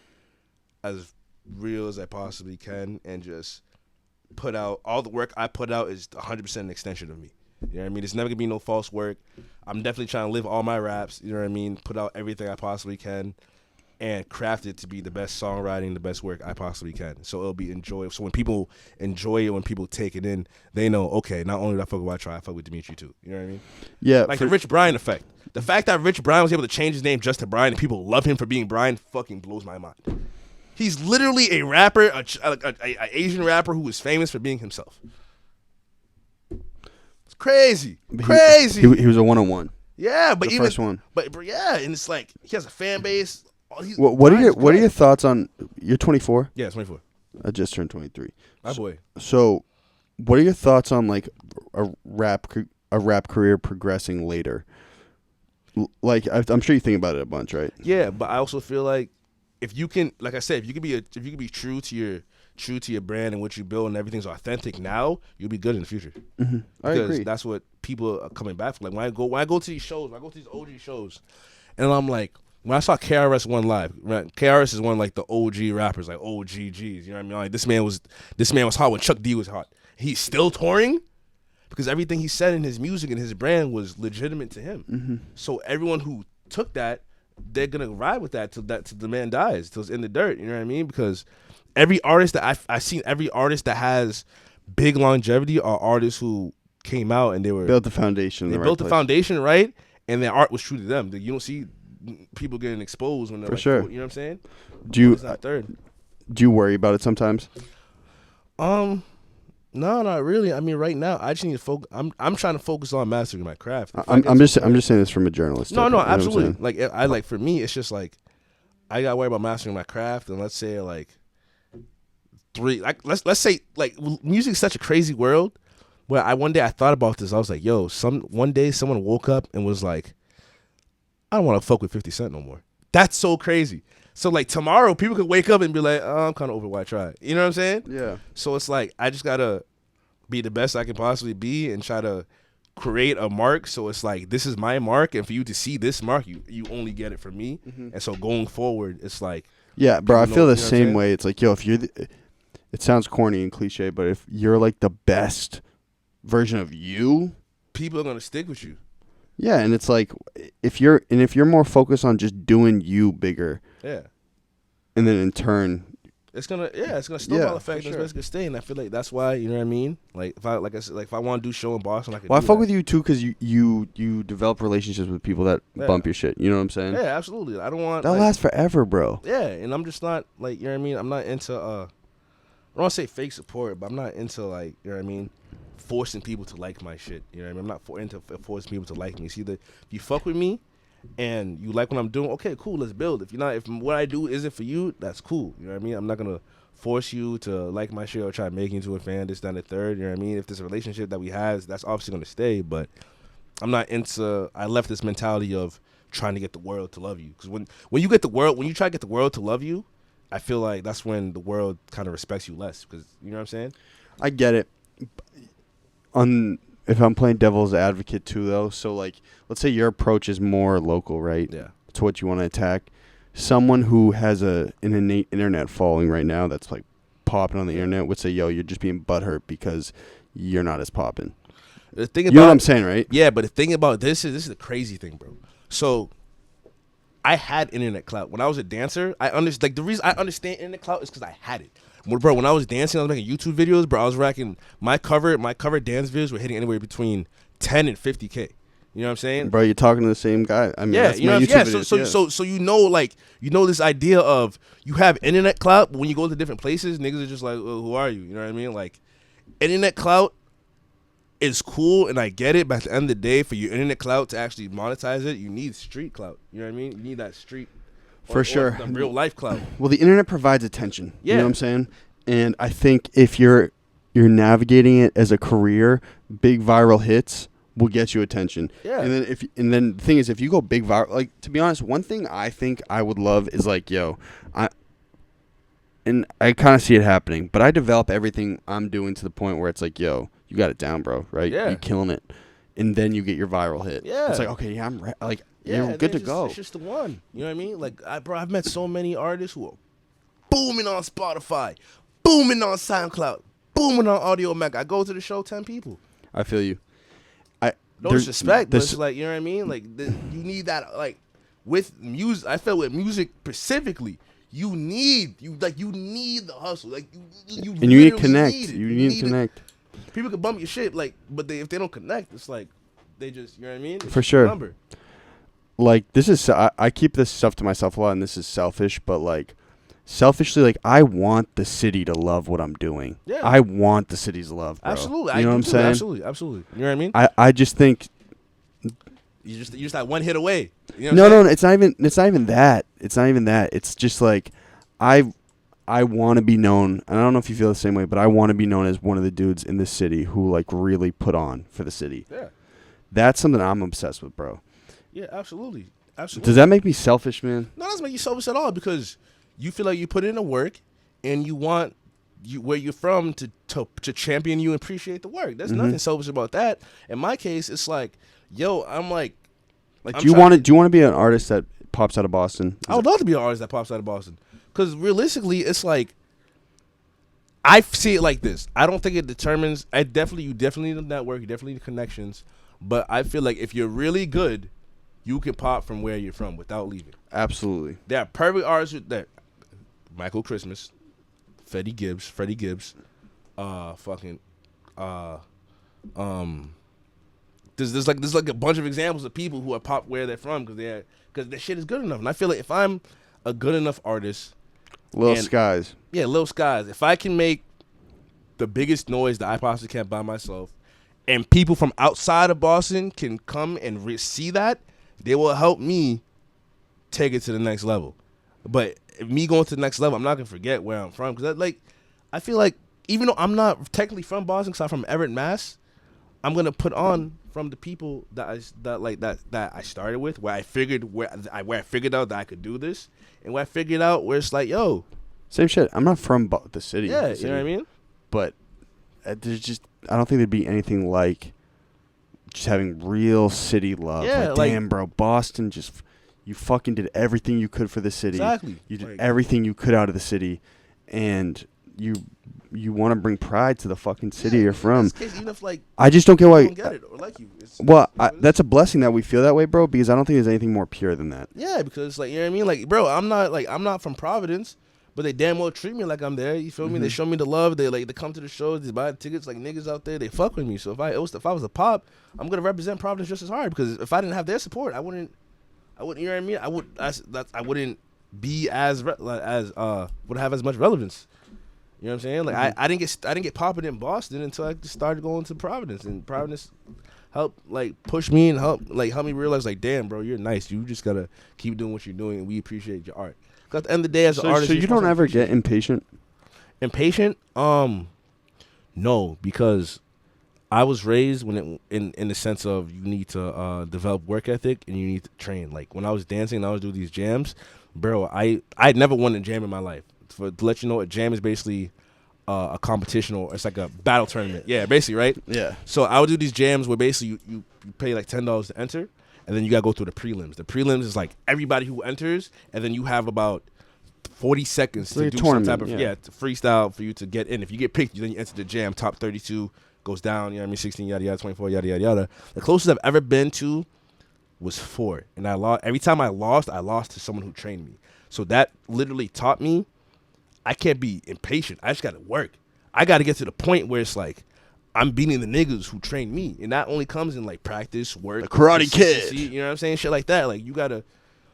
Speaker 1: as real as I possibly can and just put out all the work I put out is 100% an extension of me. You know what I mean? There's never gonna be no false work. I'm definitely trying to live all my raps. You know what I mean? Put out everything I possibly can and craft it to be the best songwriting, the best work I possibly can. So it'll be enjoyable. So when people enjoy it, when people take it in, they know, okay, not only do I fuck with WHYTRI, I fuck with Dimitri too. You know what I mean?
Speaker 2: Yeah.
Speaker 1: Like the Rich Brian effect. The fact that Rich Brian was able to change his name just to Brian and people love him for being Brian fucking blows my mind. He's literally a rapper, a Asian rapper who is famous for being himself. It's crazy. Crazy.
Speaker 2: He was a 101.
Speaker 1: Yeah, but
Speaker 2: The first one.
Speaker 1: But yeah, and it's like he has a fan base.
Speaker 2: What are your thoughts on? You're 24.
Speaker 1: Yeah, 24.
Speaker 2: I just turned 23.
Speaker 1: My boy.
Speaker 2: So, what are your thoughts on like a rap a rap career progressing later. Like I'm sure you think about it a bunch, right?
Speaker 1: Yeah, but I also feel like if you can, like I said, if you can be true to your brand and what you build and everything's authentic now, you'll be good in the future.
Speaker 2: Mm-hmm. I agree.
Speaker 1: Because that's what people are coming back for. Like when I go to these shows, when I go to these OG shows, and I'm like, when I saw KRS-One live, right? KRS is one of like the OG rappers, like OGGs. You know what I mean? Like this man was hot when Chuck D was hot. He's still touring because everything he said in his music and his brand was legitimate to him.
Speaker 2: Mm-hmm.
Speaker 1: So everyone who took that, they're gonna ride with that till the man dies, till it's in the dirt. You know what I mean? Because every artist that I've seen, every artist that has big longevity are artists who came out and they were
Speaker 2: built the foundation.
Speaker 1: They built the foundation right, and their art was true to them. You don't see people getting exposed when they're
Speaker 2: for
Speaker 1: like,
Speaker 2: sure.
Speaker 1: You know what I'm saying?
Speaker 2: Do you worry about it sometimes?
Speaker 1: No, not really. I mean, right now, I just need to focus. I'm trying to focus on mastering my craft.
Speaker 2: I'm just saying this from a journalist.
Speaker 1: No, absolutely. Like for me, it's just like I gotta worry about mastering my craft, and let's say like let's say like music's such a crazy world. Where one day I thought about this, I was like, yo, one day someone woke up and was like, I don't want to fuck with 50 Cent no more. That's so crazy. So like tomorrow, people could wake up and be like, oh, I'm kind of over WHYTRI. You know what I'm saying?
Speaker 2: Yeah.
Speaker 1: So it's like I just gotta be the best I can possibly be and try to create a mark. So it's like this is my mark, and for you to see this mark, you only get it from me. Mm-hmm. And so going forward, it's like
Speaker 2: yeah, bro. I feel the same way. It's like yo, if you're, it sounds corny and cliche, but if you're like the best version of you,
Speaker 1: people are gonna stick with you.
Speaker 2: Yeah, and it's like if you're more focused on just doing you bigger,
Speaker 1: yeah,
Speaker 2: and then in turn,
Speaker 1: it's gonna snowball effect. That's what's gonna stay, and I feel like that's why, you know what I mean. Like if I want to do show in Boston, I could.
Speaker 2: Well, I fuck with you too because you develop relationships with people that bump your shit. You know what I'm saying?
Speaker 1: Yeah, absolutely. I don't want
Speaker 2: that'll last forever, bro.
Speaker 1: Yeah, and I'm just not like, you know what I mean. I'm not into I don't want to say fake support, but I'm not into like, you know what I mean, forcing people to like my shit. You know what I mean? I'm not into forcing people to like me. It's either if you fuck with me and you like what I'm doing, okay, cool, let's build. If what I do isn't for you, that's cool. You know what I mean? I'm not gonna force you to like my shit or try to make you into a fan, this, that, and the third. You know what I mean? If there's a relationship that we have, that's obviously gonna stay. But I'm not into. I left this mentality of trying to get the world to love you. Because when you try to get the world to love you, I feel like that's when the world kind of respects you less. Because you know what I'm saying?
Speaker 2: I get it. If I'm playing devil's advocate too, though, so like, let's say your approach is more local, right?
Speaker 1: Yeah.
Speaker 2: To what you want to attack. Someone who has an innate internet following right now that's like popping on the internet would say, "Yo, you're just being butthurt because you're not as popping."
Speaker 1: The thing about,
Speaker 2: you know what I'm saying, right?
Speaker 1: Yeah, but the thing about this is the crazy thing, bro. So I had internet clout when I was a dancer. I understand. Like the reason I understand internet clout is because I had it. Bro, when I was dancing, I was making YouTube videos, bro. I was racking my cover dance videos were hitting anywhere between 10 and 50K. You know what I'm saying?
Speaker 2: Bro, you're talking to the same guy. I mean,
Speaker 1: yeah,
Speaker 2: that's my YouTube videos.
Speaker 1: So you know this idea of you have internet clout, but when you go to different places, niggas are just like, well, who are you? You know what I mean? Like, internet clout is cool, and I get it, but at the end of the day, for your internet clout to actually monetize it, you need street clout. You know what I mean? You need that street.
Speaker 2: For sure.
Speaker 1: The real life clout.
Speaker 2: Well, the internet provides attention.
Speaker 1: Yeah.
Speaker 2: You know what I'm saying? And I think if you're navigating it as a career, big viral hits will get you attention.
Speaker 1: Yeah.
Speaker 2: And then the thing is, if you go big viral, like, to be honest, one thing I think I would love is like, yo, I kind of see it happening, but I develop everything I'm doing to the point where it's like, yo, you got it down, bro, right?
Speaker 1: Yeah.
Speaker 2: You're killing it. And then you get your viral hit.
Speaker 1: Yeah.
Speaker 2: It's like, okay, yeah,
Speaker 1: yeah,
Speaker 2: you're good to go.
Speaker 1: It's just the one. You know what I mean? Like, I've met so many artists who are booming on Spotify, booming on Soundcloud, booming on Audio Mac. I go to the show, 10 people.
Speaker 2: I feel you.
Speaker 1: No disrespect, but it's like, you know what I mean? Like, you need that, like, with music. I feel with music specifically, you need the hustle. Like, you
Speaker 2: need to connect. You need to connect.
Speaker 1: People can bump your shit, like, but if they don't connect, it's like, they just, you know what I mean? It's
Speaker 2: for sure.
Speaker 1: Number.
Speaker 2: Like, this is, I keep this stuff to myself a lot, and this is selfish, but like, selfishly, like, I want the city to love what I'm doing. Yeah. I want the city's love, bro.
Speaker 1: Absolutely.
Speaker 2: You know what I'm saying?
Speaker 1: Absolutely. You know what I mean?
Speaker 2: I just think
Speaker 1: you just like one hit away. You
Speaker 2: no,
Speaker 1: know
Speaker 2: no, it's not even that. It's not even that. It's just like I want to be known, and I don't know if you feel the same way, but I want to be known as one of the dudes in the city who like really put on for the city.
Speaker 1: Yeah.
Speaker 2: That's something I'm obsessed with, bro.
Speaker 1: Yeah, absolutely.
Speaker 2: Does that make me selfish, man?
Speaker 1: No, it doesn't make you selfish at all because you feel like you put in the work and you want where you're from to champion you and appreciate the work. There's nothing selfish about that. In my case, it's like, yo, I'm like
Speaker 2: do you want to be an artist that pops out of Boston?
Speaker 1: I would love to be an artist that pops out of Boston because realistically, it's like I see it like this. I don't think it determines. You definitely need the network, you definitely need connections, but I feel like if you're really good, you can pop from where you're from without leaving.
Speaker 2: Absolutely.
Speaker 1: There are perfect artists that Michael Christmas, Freddie Gibbs, there's like a bunch of examples of people who are pop where they're from because their shit is good enough. And I feel like if I'm a good enough artist,
Speaker 2: Lil Skies.
Speaker 1: Yeah, Lil Skies. If I can make the biggest noise that I possibly can by myself, and people from outside of Boston can come and see that, they will help me take it to the next level. But if me going to the next level, I'm not gonna forget where I'm from because I feel like even though I'm not technically from Boston, because I'm from Everett, Mass, I'm gonna put on from the people that I started with, where I figured out that I could do this, and where I figured out where it's like, yo,
Speaker 2: same shit. I'm not from the city.
Speaker 1: Yeah, you know what I mean.
Speaker 2: But there's I don't think there'd be anything like just having real city love.
Speaker 1: Yeah,
Speaker 2: damn, bro, Boston you fucking did everything you could for the city.
Speaker 1: Exactly.
Speaker 2: You did everything you could out of the city, and you want to bring pride to the fucking city you're from.
Speaker 1: Even if,
Speaker 2: I just don't get why.
Speaker 1: Don't get it or like you.
Speaker 2: That's a blessing that we feel that way, bro. Because I don't think there's anything more pure than that.
Speaker 1: Yeah, because you know what I mean. Like, bro, I'm not from Providence, but they damn well treat me like I'm there. You feel me? They show me the love. They come to the shows. They buy the tickets. Like niggas out there, they fuck with me. So if I was a pop, I'm gonna represent Providence just as hard. Because if I didn't have their support, I wouldn't. You know what I mean? I wouldn't be would have as much relevance. You know what I'm saying? Like I didn't get popping in Boston until I just started going to Providence, and Providence helped push me and help me realize damn, bro, you're nice. You just gotta keep doing what you're doing, and we appreciate your art. Cause at the end of the day, as an artist,
Speaker 2: so you don't ever get impatient.
Speaker 1: Impatient? No, because I was raised in the sense of you need to develop work ethic and you need to train. Like when I was dancing and I was doing these jams, bro, I'd never won a jam in my life. To let you know, a jam is basically a competition, or it's like a battle tournament. Yeah, basically, right?
Speaker 2: Yeah.
Speaker 1: So I would do these jams where basically you pay like $10 to enter, and then you gotta go through the prelims. The prelims is like everybody who enters, and then you have about 40 seconds to do some type of to freestyle for you to get in. If you get picked, then you enter the jam. Top 32 goes down. You know what I mean? 16 yada yada, 24 yada yada yada. The closest I've ever been to was 4, and I lost. Every time I lost to someone who trained me. So that literally taught me I can't be impatient. I just got to work. I got to get to the point where it's like I'm beating the niggas who trained me. And that only comes in practice, work.
Speaker 2: The Karate Kid.
Speaker 1: You know what I'm saying? Shit like that. Like you got to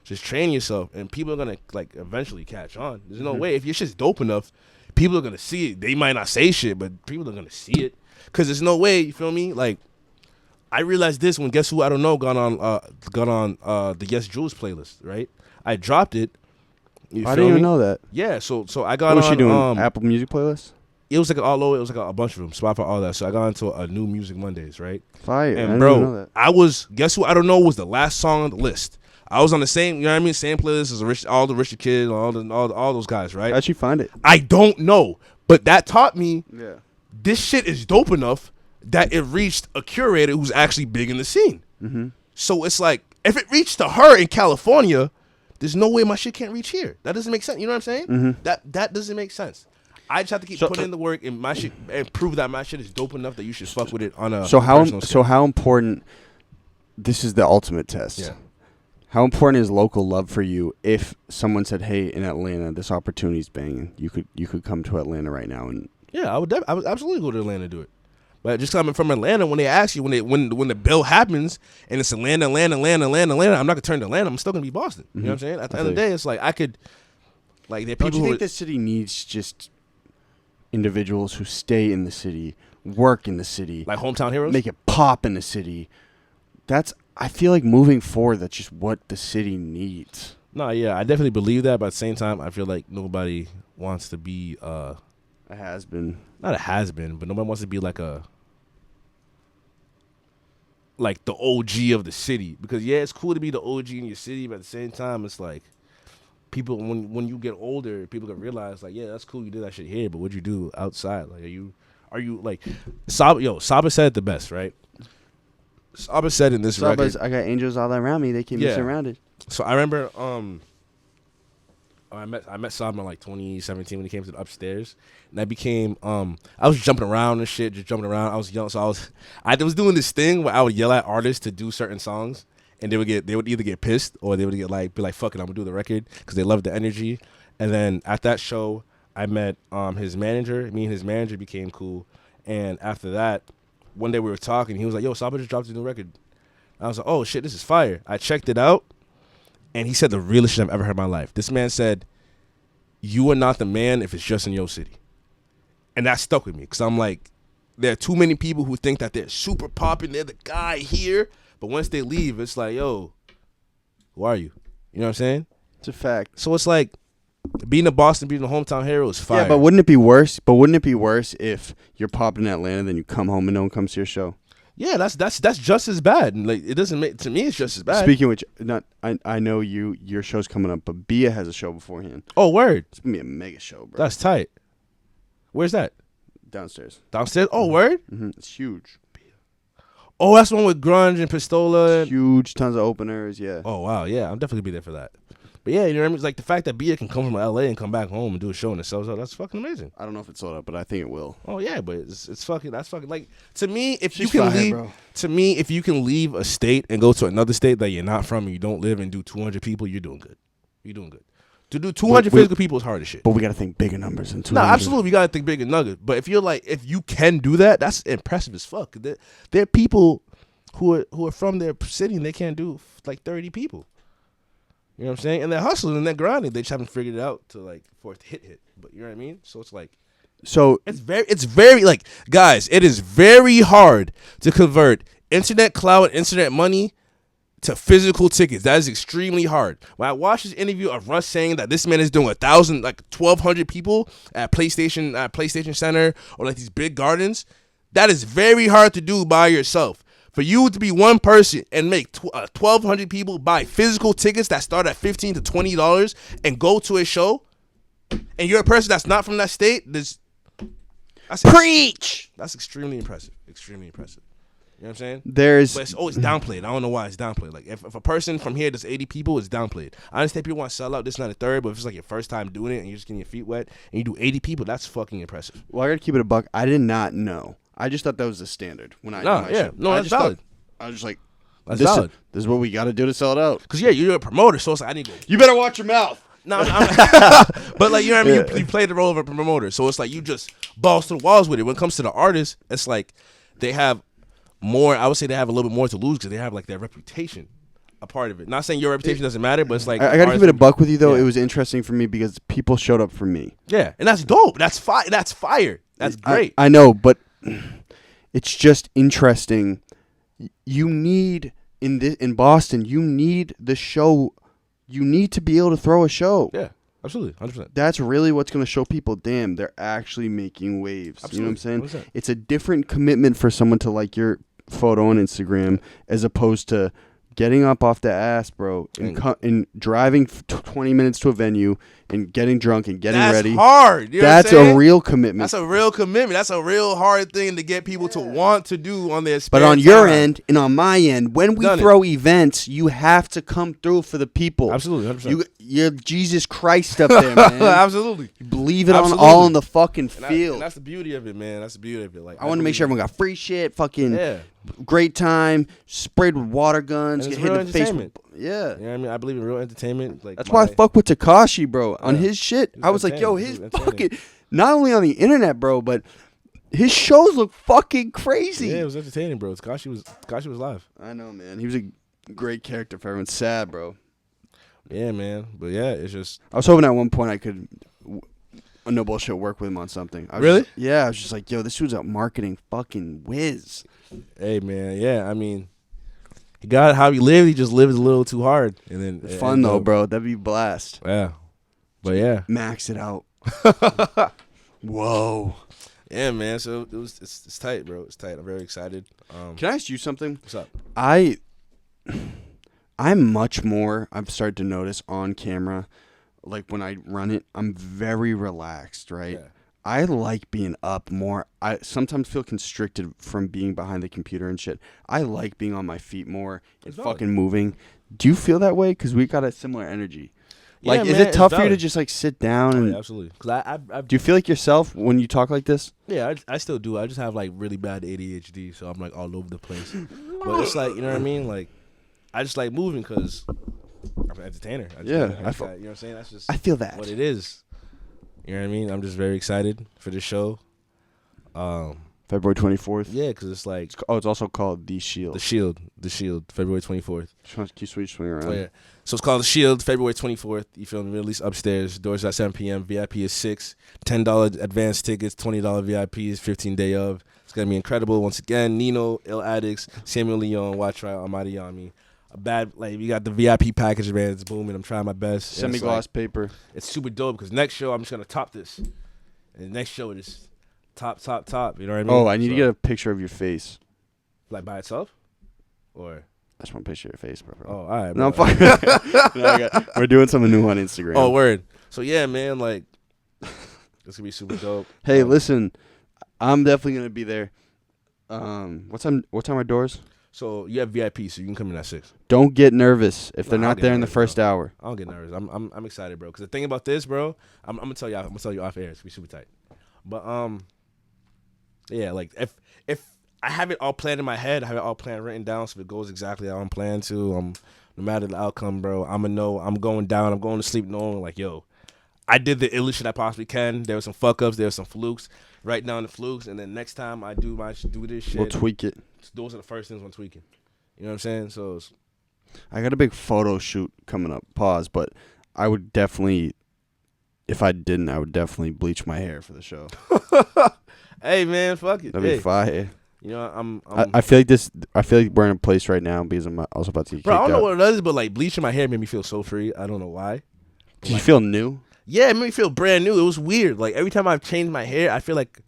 Speaker 1: just train yourself, and people are going to eventually catch on. There's no way. If your shit's dope enough, people are going to see it. They might not say shit, but people are going to see it. Because there's no way, you feel me? Like, I realized this when Guess Who I Don't Know got on the Yes Jules playlist, right? I dropped it.
Speaker 2: I didn't even know that.
Speaker 1: Yeah, so I got on.
Speaker 2: What was she doing? Apple Music playlist?
Speaker 1: It was all over. It was a bunch of them, Spotify, all that. So I got into a new Music Mondays, right?
Speaker 2: Fire.
Speaker 1: And
Speaker 2: I
Speaker 1: bro,
Speaker 2: didn't know that.
Speaker 1: Guess Who I Don't Know was the last song on the list. I was on the same, you know what I mean, same playlist as all the Richard Kidd, all those guys, right?
Speaker 2: How'd you find it?
Speaker 1: I don't know, but that taught me this shit is dope enough that it reached a curator who's actually big in the scene. Mm-hmm. So it's like, if it reached to her in California, there's no way my shit can't reach here. That doesn't make sense. You know what I'm saying? Mm-hmm. That doesn't make sense. I just have to keep putting in the work and my shit and prove that my shit is dope enough that you should fuck with it on a personal scale.
Speaker 2: So how important? This is the ultimate test.
Speaker 1: Yeah.
Speaker 2: How important is local love for you? If someone said, "Hey, in Atlanta, this opportunity's banging. You could come to Atlanta right now." And
Speaker 1: yeah, I would absolutely go to Atlanta and do it. But just coming from Atlanta, when they ask you, when the bill happens and it's Atlanta, I'm not gonna turn to Atlanta. I'm still gonna be Boston. You know what I'm saying? At the end of the day, it's like I could, like, there are people.
Speaker 2: Don't you think the city needs just individuals who stay in the city, work in the city,
Speaker 1: like hometown heroes,
Speaker 2: make it pop in the city? I feel like moving forward, that's just what the city needs.
Speaker 1: No, yeah, I definitely believe that, but at the same time, I feel like nobody wants to be
Speaker 2: a has-been.
Speaker 1: Not a has-been, but nobody wants to be like a like the OG of the city, because yeah, it's cool to be the OG in your city, but at the same time, it's like people when you get older, people can realize like, yeah, that's cool, you did that shit here, but what'd you do outside? Like, are you like Saba said it the best, right? Saba said in this record,
Speaker 2: I got angels all around me. They keep me surrounded.
Speaker 1: So I remember, I met Saba in like 2017 when he came to the upstairs, and I became I was jumping around and shit, just jumping around. I was young, so I was doing this thing where I would yell at artists to do certain songs, and they would either get pissed or they would get be like, fuck it, I'm gonna do the record, because they loved the energy. And then at that show, I met his manager. Me and his manager became cool, and after that, one day we were talking. He was like, "Yo, Saba just dropped a new record." I was like, "Oh shit, this is fire." I checked it out, and he said the realest shit I've ever heard in my life. This man said, "You are not the man if it's just in your city," and that stuck with me, because I'm like, there are too many people who think that they're super popping, they're the guy here, but once they leave, it's like, yo, who are you? You know what I'm saying?
Speaker 2: It's a fact.
Speaker 1: So it's like, being a Boston, being a hometown hero is fire.
Speaker 2: Yeah, but wouldn't it be worse? But wouldn't it be worse if you're popping in Atlanta, then you come home and no one comes to your show?
Speaker 1: Yeah, that's just as bad. And like, it doesn't make, to me, it's just as bad.
Speaker 2: Speaking of which, I know your show's coming up, but Bia has a show beforehand.
Speaker 1: Oh, word.
Speaker 2: It's gonna be a mega show, bro.
Speaker 1: That's tight. Where's that?
Speaker 2: Downstairs.
Speaker 1: Downstairs? Oh, word.
Speaker 2: It's huge.
Speaker 1: Oh, that's the one with Grunge and Pistola.
Speaker 2: It's huge, tons of openers. Yeah.
Speaker 1: Oh wow, yeah, I'm definitely gonna be there for that. But yeah, you know what I mean? It's like the fact that Bia can come from LA and come back home and do a show and it sells out, that's fucking amazing.
Speaker 2: I don't know if it's sold out, but I think it will.
Speaker 1: Oh yeah, but it's fucking, that's fucking, like, to me, if
Speaker 2: She's
Speaker 1: you can
Speaker 2: fire,
Speaker 1: leave,
Speaker 2: bro.
Speaker 1: to me, if you can leave a state and go to another state that you're not from and you don't live and do 200 people, you're doing good. You're doing good. To do 200 physical people is hard as shit.
Speaker 2: But we gotta think bigger numbers than 200.
Speaker 1: No, absolutely, we gotta think big and nugget. But if you're like, if you can do that, that's impressive as fuck. There are people who are from their city and they can't do like 30 people. You know what I'm saying? And they're hustling and they're grinding. They just haven't figured it out for it to hit. But you know what I mean? So it's like, it's very like, guys, it is very hard to convert internet cloud, internet money to physical tickets. That is extremely hard. When I watched this interview of Russ saying that this man is doing 1,000, like 1,200 people at PlayStation Center or like these big gardens, that is very hard to do by yourself. For you to be one person and make 1,200 people buy physical tickets that start at $15 to $20 and go to a show, and you're a person that's not from that state, that's
Speaker 2: preach.
Speaker 1: That's extremely impressive. Extremely impressive. You know what I'm saying?
Speaker 2: But
Speaker 1: it's always downplayed. I don't know why it's downplayed. Like, if a person from here does 80 people, it's downplayed. I understand people want to sell out this, not a third, but if it's like your first time doing it and you're just getting your feet wet and you do 80 people, that's fucking impressive.
Speaker 2: Well, I gotta keep it a buck. I did not know. I just thought that was the standard when I did my show.
Speaker 1: No, that's valid.
Speaker 2: I was just like,
Speaker 1: that's valid.
Speaker 2: This is what we got to do to sell it out.
Speaker 1: Because yeah, you're a promoter, so it's like, I need to go.
Speaker 2: You better watch your mouth.
Speaker 1: No, but like, you know what I mean. You play the role of a promoter, so it's like you just balls to the walls with it. When it comes to the artists, it's like they have more. I would say they have a little bit more to lose because they have like their reputation a part of it. Not saying your reputation doesn't matter, but it's like
Speaker 2: I got to keep it a buck with you though. Yeah. It was interesting for me because people showed up for me.
Speaker 1: Yeah, and that's dope. That's fire. That's fire. That's great.
Speaker 2: I know, but it's just interesting. You need in Boston. You need the show. You need to be able to throw a show.
Speaker 1: Yeah, absolutely, 100%.
Speaker 2: That's really what's going to show people. Damn, they're actually making waves. Absolutely. You know what I'm saying? 100%. It's a different commitment for someone to like your photo on Instagram as opposed to getting up off the ass, bro, and driving 20 minutes to a venue and getting drunk and getting ready.
Speaker 1: That's hard. You know
Speaker 2: That's a real commitment.
Speaker 1: That's a real commitment. That's a real hard thing to get people to want to do on their spare
Speaker 2: But on
Speaker 1: time.
Speaker 2: your end and on my end, when we throw events, you have to come through for the people.
Speaker 1: Absolutely, 100%.
Speaker 2: You're Jesus Christ up there, man.
Speaker 1: Absolutely.
Speaker 2: You believe it on all in the fucking field.
Speaker 1: And that's the beauty of it, man. That's the beauty of it. Like,
Speaker 2: I want to make sure everyone got free shit, fucking great time, sprayed with water guns, get hit in the face with... Yeah.
Speaker 1: You know what I mean? I believe in real entertainment. Like,
Speaker 2: that's why I fuck with Tekashi, bro. On his shit, I was like, yo, his fucking... Not only on the internet, bro, but his shows look fucking crazy.
Speaker 1: Yeah, it was entertaining, bro. Tekashi was live.
Speaker 2: I know, man. He was a great character for everyone. Sad, bro.
Speaker 1: Yeah, man. But yeah, it's just...
Speaker 2: I was hoping at one point I could... no bullshit, work with him on something.
Speaker 1: Really?
Speaker 2: I was just like, yo, this dude's a marketing fucking whiz.
Speaker 1: Hey, man. Yeah, I mean... He got how he lived. He just lived a little too hard, and then
Speaker 2: it's fun though, bro. That'd be a blast.
Speaker 1: Yeah, but yeah,
Speaker 2: max it out. Whoa.
Speaker 1: Yeah, man. So it's tight, bro. It's tight. I'm very excited.
Speaker 2: Can I ask you something?
Speaker 1: What's up?
Speaker 2: I'm much more. I've started to notice on camera, like when I run it, I'm very relaxed, right?
Speaker 1: Yeah.
Speaker 2: I like being up more. I sometimes feel constricted from being behind the computer and shit. I like being on my feet more and
Speaker 1: It's valid.
Speaker 2: fucking moving. Do you feel that way? Because we got a similar energy. Like,
Speaker 1: Yeah,
Speaker 2: is
Speaker 1: man,
Speaker 2: it
Speaker 1: it's
Speaker 2: tough for you to
Speaker 1: valid.
Speaker 2: just like sit down
Speaker 1: Oh,
Speaker 2: and
Speaker 1: yeah, absolutely. Cause I've
Speaker 2: do you feel like yourself when you talk like this?
Speaker 1: yeah, I still do. I just have like really bad ADHD, so I'm like all over the place. But it's like, you know what I mean? Like, I just like moving because I'm an entertainer. I just
Speaker 2: Yeah,
Speaker 1: gotta-
Speaker 2: I feel-
Speaker 1: you know what I'm saying? That's just
Speaker 2: I feel that.
Speaker 1: what it is. You know what I mean? I'm just very excited for this show.
Speaker 2: February 24th.
Speaker 1: Yeah, because it's like
Speaker 2: It's also called The Shield.
Speaker 1: The Shield, February 24th.
Speaker 2: Can you swing around?
Speaker 1: Oh, yeah. So it's called The Shield, February 24th. You feel me? Release upstairs. Doors at 7 p.m. VIP is $6. $10 advance tickets. $20 VIP is 15 day of. It's going to be incredible. Once again, Nino, Ill Addicts, Samuel Leon, Watch Right, Almighty Yami. A bad, like, we got the VIP package, man. It's booming. I'm trying my best. And it's
Speaker 2: Semi-gloss
Speaker 1: like,
Speaker 2: paper.
Speaker 1: it's super dope because next show, I'm just going to top this. And the next show is top. You know what I mean?
Speaker 2: Oh, I need to
Speaker 1: So,
Speaker 2: get a picture of your face.
Speaker 1: like, by itself? Or?
Speaker 2: I just want a picture of your face, bro.
Speaker 1: Oh, all right.
Speaker 2: No, I'm
Speaker 1: bro.
Speaker 2: fucking. We're doing something new on Instagram.
Speaker 1: Oh, word. So, yeah, man, like, it's going to be super dope.
Speaker 2: Hey, listen, I'm definitely gonna be there. What time are doors?
Speaker 1: So, you have VIP, so you can come in at 6.
Speaker 2: Don't get nervous if they're
Speaker 1: Nah, I'll
Speaker 2: not
Speaker 1: get
Speaker 2: there in the
Speaker 1: nervous,
Speaker 2: first
Speaker 1: bro.
Speaker 2: hour.
Speaker 1: I don't get nervous. I'm excited, bro. Because the thing about this, bro, I'm gonna tell you off air. It's gonna be super tight. But yeah, like if I have it all planned in my head, I have it all planned written down, so if it goes exactly how I'm planning to, no matter the outcome, bro, I'm gonna know I'm going down. I'm going to sleep knowing like, yo, I did the illest shit I possibly can. There were some fuck ups. There were some flukes. Write down the flukes, and then next time I do this shit,
Speaker 2: We'll tweak it.
Speaker 1: those are the first things I'm tweaking. You know what I'm saying? So.
Speaker 2: I got a big photo shoot coming up. Pause, but I would definitely, if I didn't, I would definitely bleach my hair for the show.
Speaker 1: Hey man, fuck it.
Speaker 2: That'd
Speaker 1: Hey,
Speaker 2: be fire.
Speaker 1: you know I'm
Speaker 2: I feel like this. I feel like we're in a place right now because I'm also about to get
Speaker 1: bro. I
Speaker 2: kicked
Speaker 1: don't know
Speaker 2: out.
Speaker 1: what it is, but like bleaching my hair made me feel so free. I don't know why.
Speaker 2: Did you feel new?
Speaker 1: Yeah, it made me feel brand new. It was weird. Like every time I've changed my hair, I feel like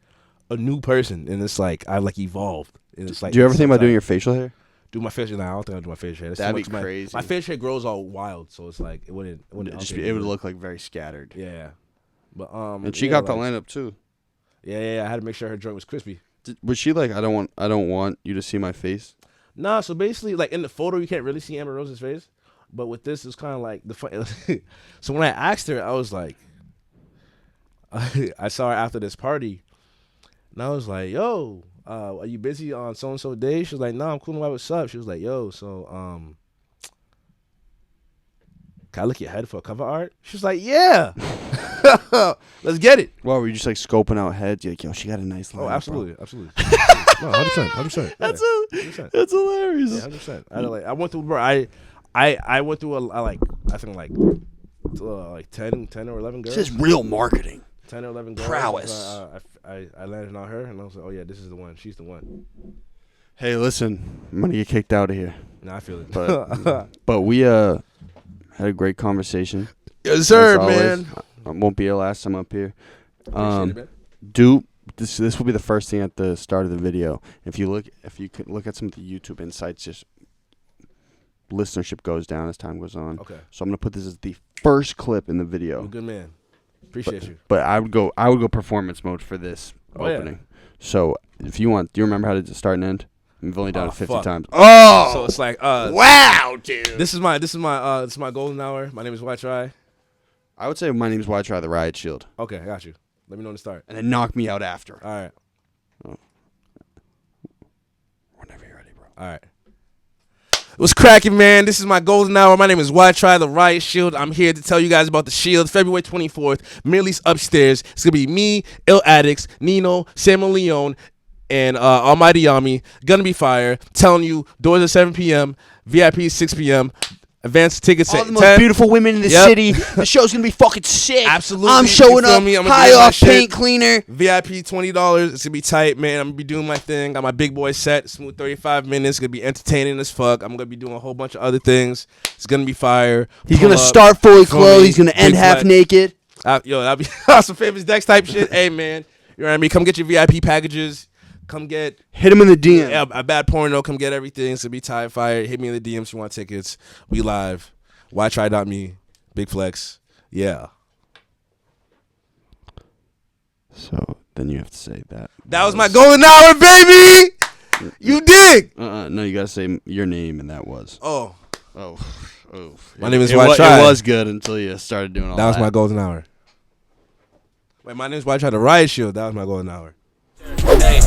Speaker 1: a new person, and it's like I like evolved. And it's like,
Speaker 2: Do you ever think about doing
Speaker 1: sometimes-
Speaker 2: your facial hair?
Speaker 1: do my facial? Nah, I don't think I'll do my facial hair. That's too
Speaker 2: That'd be
Speaker 1: much.
Speaker 2: crazy.
Speaker 1: My facial hair grows all wild, so it's like it wouldn't.
Speaker 2: It would look like very scattered.
Speaker 1: Yeah, but
Speaker 2: And she
Speaker 1: yeah,
Speaker 2: got the
Speaker 1: like,
Speaker 2: lineup too.
Speaker 1: Yeah. I had to make sure her joint was crispy.
Speaker 2: Was she like, I don't want you to see my face?
Speaker 1: Nah, so basically, like in the photo, you can't really see Amber Rose's face, but with this, it's kind of like the fun. So when I asked her, I was like, I saw her after this party, and I was like, "Yo, are you busy on so and so day?" She was like, "No, I'm cool. What's up?" She was like, "Yo, so can I look at your head for cover art?" She was like, "Yeah, let's get it."
Speaker 2: Well, were you just like scoping out heads? You're like, yo, she got a nice line.
Speaker 1: Oh, absolutely. No, 100%.
Speaker 2: That's
Speaker 1: 100%.
Speaker 2: that's hilarious.
Speaker 1: Yeah, 100%. I went through, bro. I went through I think like 10 or 11 girls.
Speaker 2: This is real marketing.
Speaker 1: 10 or 11 girls.
Speaker 2: Prowess.
Speaker 1: I landed on her, and I was like, oh yeah, this is the one. She's the one.
Speaker 2: Hey, listen, I'm gonna get kicked out of here,
Speaker 1: Nah, I feel it.
Speaker 2: but we had a great conversation.
Speaker 1: Yes, sir,
Speaker 2: As always.
Speaker 1: man.
Speaker 2: Won't be your last time up here.
Speaker 1: Appreciate it, man.
Speaker 2: This will be the first thing at the start of the video. If you could look at some of the YouTube insights, just listenership goes down as time goes on.
Speaker 1: Okay.
Speaker 2: So I'm gonna put this as the first clip in the
Speaker 1: You're a
Speaker 2: video.
Speaker 1: good man. Appreciate you.
Speaker 2: But I would go performance mode for this
Speaker 1: Oh, yeah.
Speaker 2: opening. So if you want, do you remember how to start and end? I've only done
Speaker 1: Oh,
Speaker 2: it 50
Speaker 1: fuck.
Speaker 2: times. Oh,
Speaker 1: So it's like,
Speaker 2: wow, dude.
Speaker 1: this is my golden hour. My name is WHYTRI.
Speaker 2: I would say my name is WHYTRI The Riot Shield,
Speaker 1: Okay, I got you. Let me know when to start.
Speaker 2: and then knock me out after.
Speaker 1: All right.
Speaker 2: Whenever you're ready, bro.
Speaker 1: All right. What's cracking, man? This is my golden hour. My name is WHYTRI The Riot Shield. I'm here to tell you guys about the Shield, February 24th. Released upstairs. It's gonna be me, Ill Addicts, Nino, Samuel Leon, and Almighty Yami. Gonna be fire. Telling you, doors at 7 p.m. VIP 6 p.m. Advance tickets
Speaker 2: All
Speaker 1: at
Speaker 2: the most
Speaker 1: 10.
Speaker 2: beautiful women in the
Speaker 1: Yep.
Speaker 2: city. The show's gonna be fucking sick.
Speaker 1: Absolutely.
Speaker 2: I'm
Speaker 1: You
Speaker 2: showing
Speaker 1: feel
Speaker 2: up
Speaker 1: me? I'ma
Speaker 2: high
Speaker 1: do that
Speaker 2: off
Speaker 1: shit.
Speaker 2: paint cleaner.
Speaker 1: VIP $20. It's gonna be tight, man. I'm gonna be doing my thing. Got my big boy set, smooth 35 minutes. Gonna be entertaining as fuck. I'm gonna be doing a whole bunch of other things. It's gonna be fire.
Speaker 2: He's
Speaker 1: Pull
Speaker 2: gonna
Speaker 1: up,
Speaker 2: start fully
Speaker 1: feel
Speaker 2: clothed.
Speaker 1: me?
Speaker 2: He's gonna end
Speaker 1: Big
Speaker 2: half
Speaker 1: flat.
Speaker 2: naked.
Speaker 1: Yo, that'd be some famous Dex type shit. Hey, man, You know what I mean? Come get your VIP packages. Come get
Speaker 2: Hit him in the DM.
Speaker 1: a bad porno. Come get everything. It's gonna be tight fire. Hit me in the DMs if you want tickets. We live. WHYTRI.me. Big flex. Yeah.
Speaker 2: So then you have to say that.
Speaker 1: That was my golden hour, baby. You dig?
Speaker 2: No, you gotta say your name, and that was.
Speaker 1: Oh. My
Speaker 2: My
Speaker 1: name is
Speaker 2: It
Speaker 1: WHYTRI.
Speaker 2: was good until you started doing all that.
Speaker 1: That was my golden hour. Wait, my name is WHYTRI The Riot Shield. That was my golden hour.
Speaker 3: Hey,